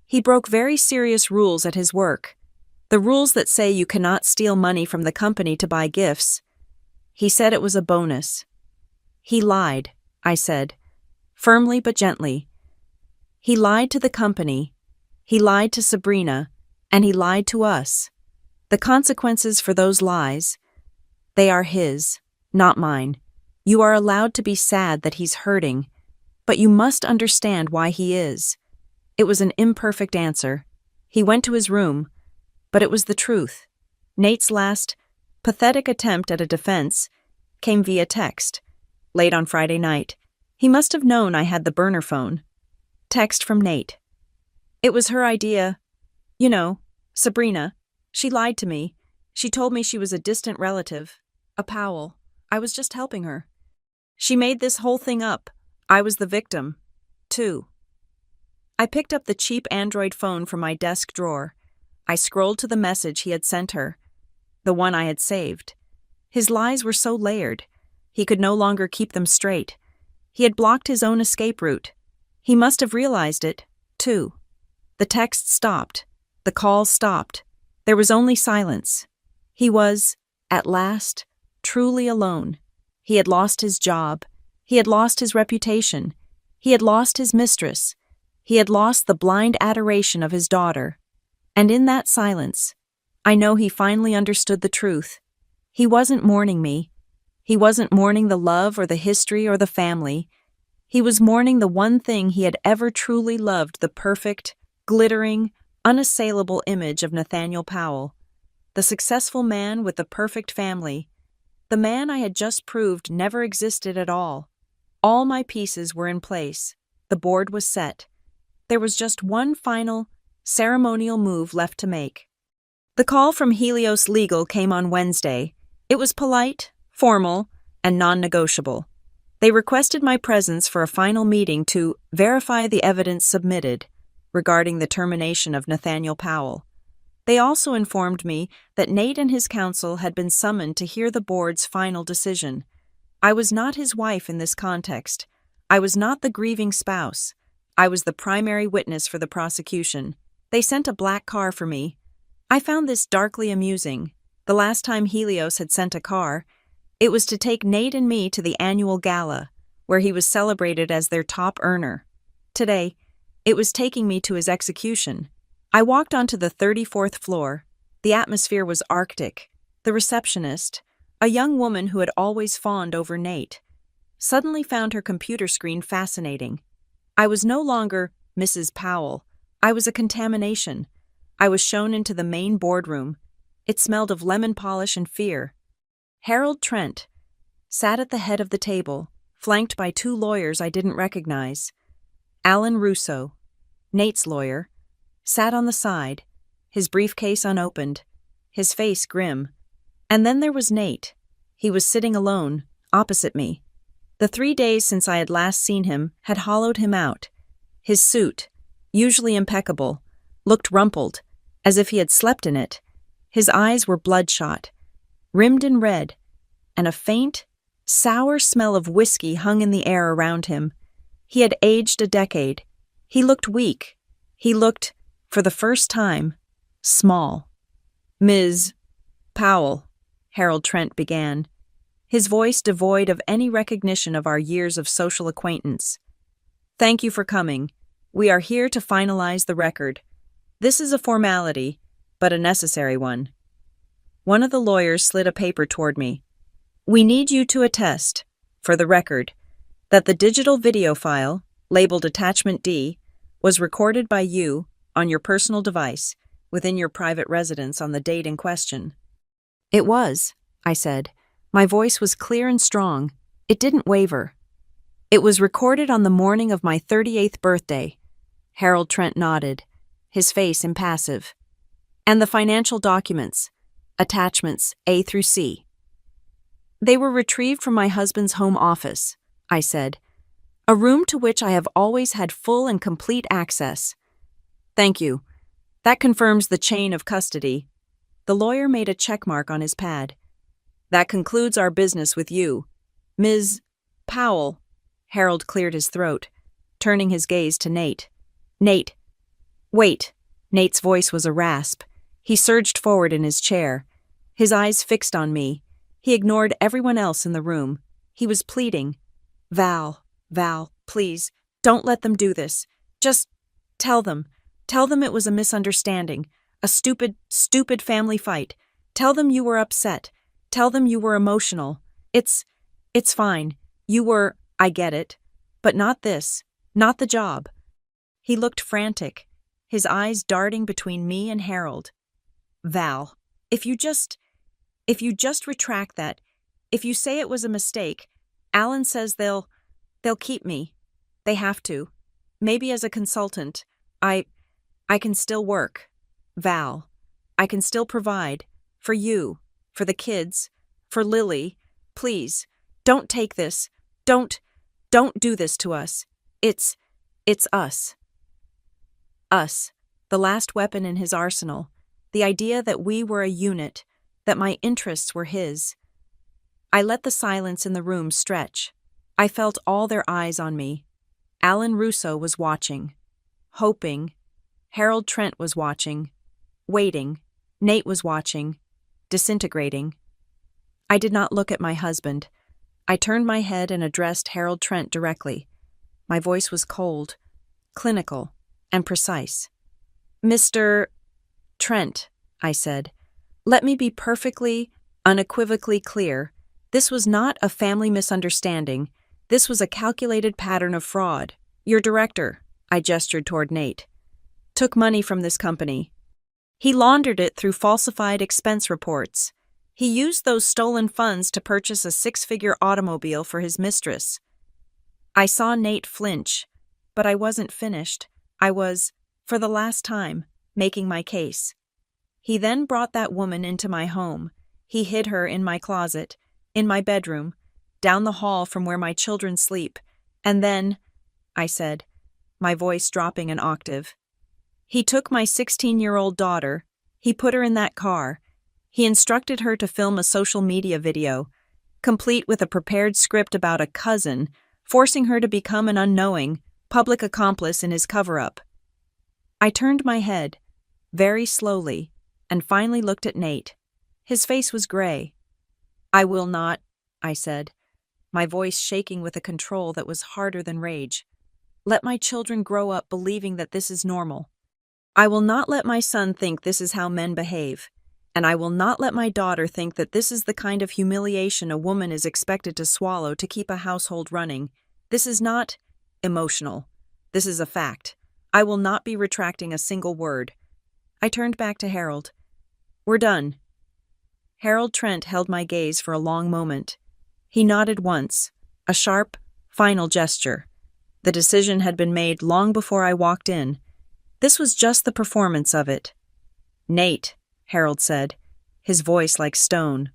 He broke very serious rules at his work. The rules that say you cannot steal money from the company to buy gifts. He said it was a bonus. He lied, I said, firmly but gently. He lied to the company, he lied to Sabrina, and he lied to us. The consequences for those lies, they are his, not mine. You are allowed to be sad that he's hurting, but you must understand why he is. It was an imperfect answer. He went to his room, but it was the truth. Nate's last, pathetic attempt at a defense came via text, late on Friday night. He must have known I had the burner phone. Text from Nate. It was her idea. You know, Sabrina. She lied to me. She told me she was a distant relative, a Powell. I was just helping her. She made this whole thing up. I was the victim, too. I picked up the cheap Android phone from my desk drawer. I scrolled to the message he had sent her, the one I had saved. His lies were so layered, he could no longer keep them straight. He had blocked his own escape route. He must have realized it, too. The text stopped. The call stopped. There was only silence. He was, at last, truly alone. He had lost his job. He had lost his reputation. He had lost his mistress. He had lost the blind adoration of his daughter. And in that silence, I know he finally understood the truth. He wasn't mourning me. He wasn't mourning the love or the history or the family. He was mourning the one thing he had ever truly loved, the perfect, glittering, unassailable image of Nathaniel Powell, the successful man with the perfect family, the man I had just proved never existed at all. All my pieces were in place. The board was set. There was just one final, ceremonial move left to make. The call from Helios Legal came on Wednesday. It was polite, formal, and non-negotiable. They requested my presence for a final meeting to verify the evidence submitted regarding the termination of Nathaniel Powell. They also informed me that Nate and his counsel had been summoned to hear the board's final decision. I was not his wife in this context. I was not the grieving spouse. I was the primary witness for the prosecution. They sent a black car for me. I found this darkly amusing. The last time Helios had sent a car, it was to take Nate and me to the annual gala, where he was celebrated as their top earner. Today, it was taking me to his execution. I walked onto the 34th floor. The atmosphere was arctic. The receptionist, a young woman who had always fawned over Nate, suddenly found her computer screen fascinating. I was no longer Mrs. Powell. I was a contamination. I was shown into the main boardroom. It smelled of lemon polish and fear. Harold Trent sat at the head of the table, flanked by two lawyers I didn't recognize. Alan Russo, Nate's lawyer, sat on the side, his briefcase unopened, his face grim. And then there was Nate. He was sitting alone, opposite me. The 3 days since I had last seen him had hollowed him out. His suit, usually impeccable, looked rumpled, as if he had slept in it. His eyes were bloodshot, rimmed in red, and a faint, sour smell of whiskey hung in the air around him. He had aged a decade. He looked weak. He looked, for the first time, small. "Ms. Powell," Harold Trent began, his voice devoid of any recognition of our years of social acquaintance. "Thank you for coming. We are here to finalize the record. This is a formality, but a necessary one." One of the lawyers slid a paper toward me. "We need you to attest, for the record, that the digital video file, labeled Attachment D, was recorded by you on your personal device within your private residence on the date in question." "It was," I said. My voice was clear and strong. It didn't waver. "It was recorded on the morning of my 38th birthday." Harold Trent nodded, his face impassive. "And the financial documents, attachments A through C." "They were retrieved from my husband's home office," I said, "a room to which I have always had full and complete access." "Thank you. That confirms the chain of custody." The lawyer made a check mark on his pad. "That concludes our business with you. Ms. Powell." Harold cleared his throat, turning his gaze to Nate. "Nate." "Wait." Nate's voice was a rasp. He surged forward in his chair, his eyes fixed on me. He ignored everyone else in the room. He was pleading. Val, please, don't let them do this. Just Tell them. Tell them it was a misunderstanding, a stupid, stupid family fight. Tell them you were upset. Tell them you were emotional. It's fine. I get it. But not this. Not the job. He looked frantic, his eyes darting between me and Harold. Val, if you just retract that, if you say it was a mistake, Alan says they'll keep me. They have to. Maybe as a consultant. I can still work. Val, I can still provide. For you, for the kids, for Lily. Please, don't take this. Don't do this to us. It's us. Us, the last weapon in his arsenal. The idea that we were a unit, that my interests were his. I let the silence in the room stretch. I felt all their eyes on me. Alan Russo was watching, hoping. Harold Trent was watching, waiting. Nate was watching, disintegrating. I did not look at my husband. I turned my head and addressed Harold Trent directly. My voice was cold, clinical, and precise. Mr. Trent, I said, let me be perfectly, unequivocally clear. This was not a family misunderstanding. This was a calculated pattern of fraud. Your director, I gestured toward Nate, took money from this company. He laundered it through falsified expense reports. He used those stolen funds to purchase a 6-figure automobile for his mistress. I saw Nate flinch, but I wasn't finished. I was, for the last time, making my case. He then brought that woman into my home. He hid her in my closet, in my bedroom, down the hall from where my children sleep. And then, I said, my voice dropping an octave, he took my 16-year-old daughter. He put her in that car. He instructed her to film a social media video, complete with a prepared script about a cousin, forcing her to become an unknowing, public accomplice in his cover-up. I turned my head, very slowly, and finally looked at Nate. His face was gray. I will not, I said, my voice shaking with a control that was harder than rage. Let my children grow up believing that this is normal. I will not let my son think this is how men behave, and I will not let my daughter think that this is the kind of humiliation a woman is expected to swallow to keep a household running. This is not emotional. This is a fact. I will not be retracting a single word. I turned back to Harold. We're done. Harold Trent held my gaze for a long moment. He nodded once, a sharp, final gesture. The decision had been made long before I walked in. This was just the performance of it. Nate, Harold said, his voice like stone.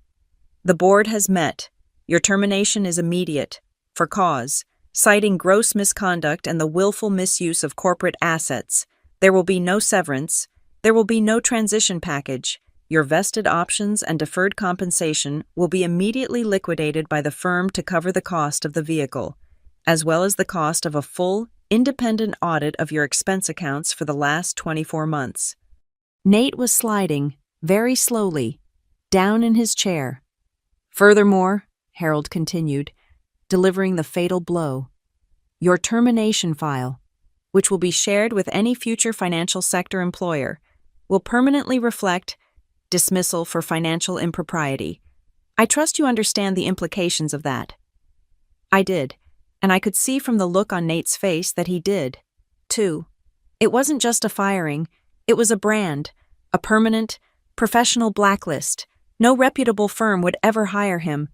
The board has met. Your termination is immediate, for cause, citing gross misconduct and the willful misuse of corporate assets. There will be no severance. There will be no transition package. Your vested options and deferred compensation will be immediately liquidated by the firm to cover the cost of the vehicle, as well as the cost of a full, independent audit of your expense accounts for the last 24 months. Nate was sliding, very slowly, down in his chair. Furthermore, Harold continued, delivering the fatal blow, your termination file, which will be shared with any future financial sector employer, will permanently reflect dismissal for financial impropriety. I trust you understand the implications of that. I did. And I could see from the look on Nate's face that he did, too. It wasn't just a firing, it was a brand, a permanent, professional blacklist. No reputable firm would ever hire him.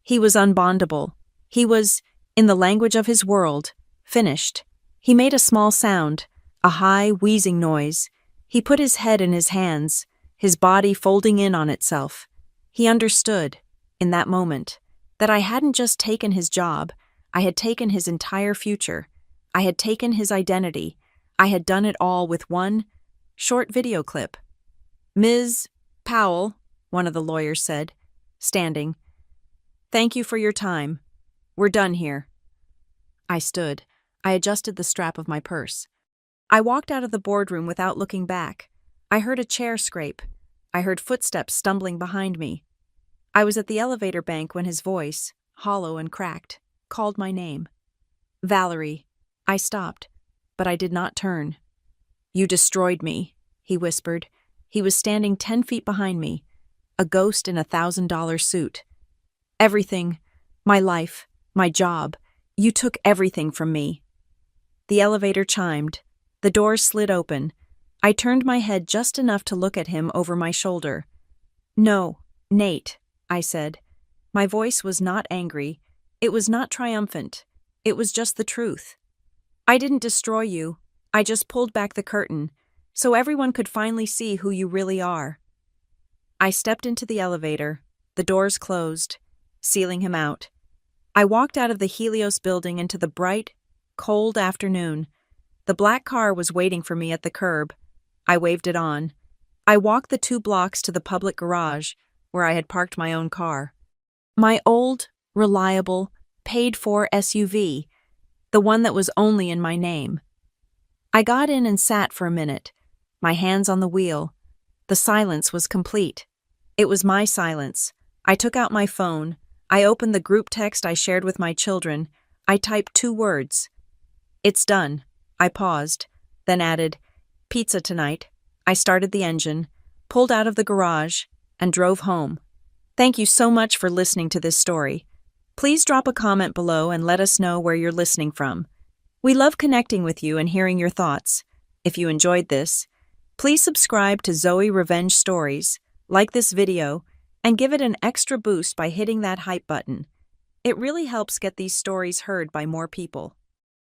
He was unbondable. He was, in the language of his world, finished. He made a small sound, a high, wheezing noise. He put his head in his hands, his body folding in on itself. He understood, in that moment, that I hadn't just taken his job, I had taken his entire future. I had taken his identity. I had done it all with one short video clip. Ms. Powell, one of the lawyers said, standing. Thank you for your time. We're done here. I stood. I adjusted the strap of my purse. I walked out of the boardroom without looking back. I heard a chair scrape. I heard footsteps stumbling behind me. I was at the elevator bank when his voice, hollow and cracked, called my name. Valerie. I stopped, but I did not turn. You destroyed me, he whispered. He was standing 10 feet behind me, a ghost in a $1,000 suit. Everything, my life, my job, you took everything from me. The elevator chimed. The doors slid open. I turned my head just enough to look at him over my shoulder. No, Nate, I said. My voice was not angry. It was not triumphant. It was just the truth. I didn't destroy you. I just pulled back the curtain, so everyone could finally see who you really are. I stepped into the elevator. The doors closed, sealing him out. I walked out of the Helios building into the bright, cold afternoon. The black car was waiting for me at the curb. I waved it on. I walked the 2 blocks to the public garage, where I had parked my own car. My old, reliable, paid-for SUV, the one that was only in my name. I got in and sat for a minute, my hands on the wheel. The silence was complete. It was my silence. I took out my phone. I opened the group text I shared with my children. I typed 2 words. It's done. I paused, then added, pizza tonight. I started the engine, pulled out of the garage, and drove home. Thank you so much for listening to this story. Please drop a comment below and let us know where you're listening from. We love connecting with you and hearing your thoughts. If you enjoyed this, please subscribe to Zoe Revenge Stories, like this video, and give it an extra boost by hitting that hype button. It really helps get these stories heard by more people.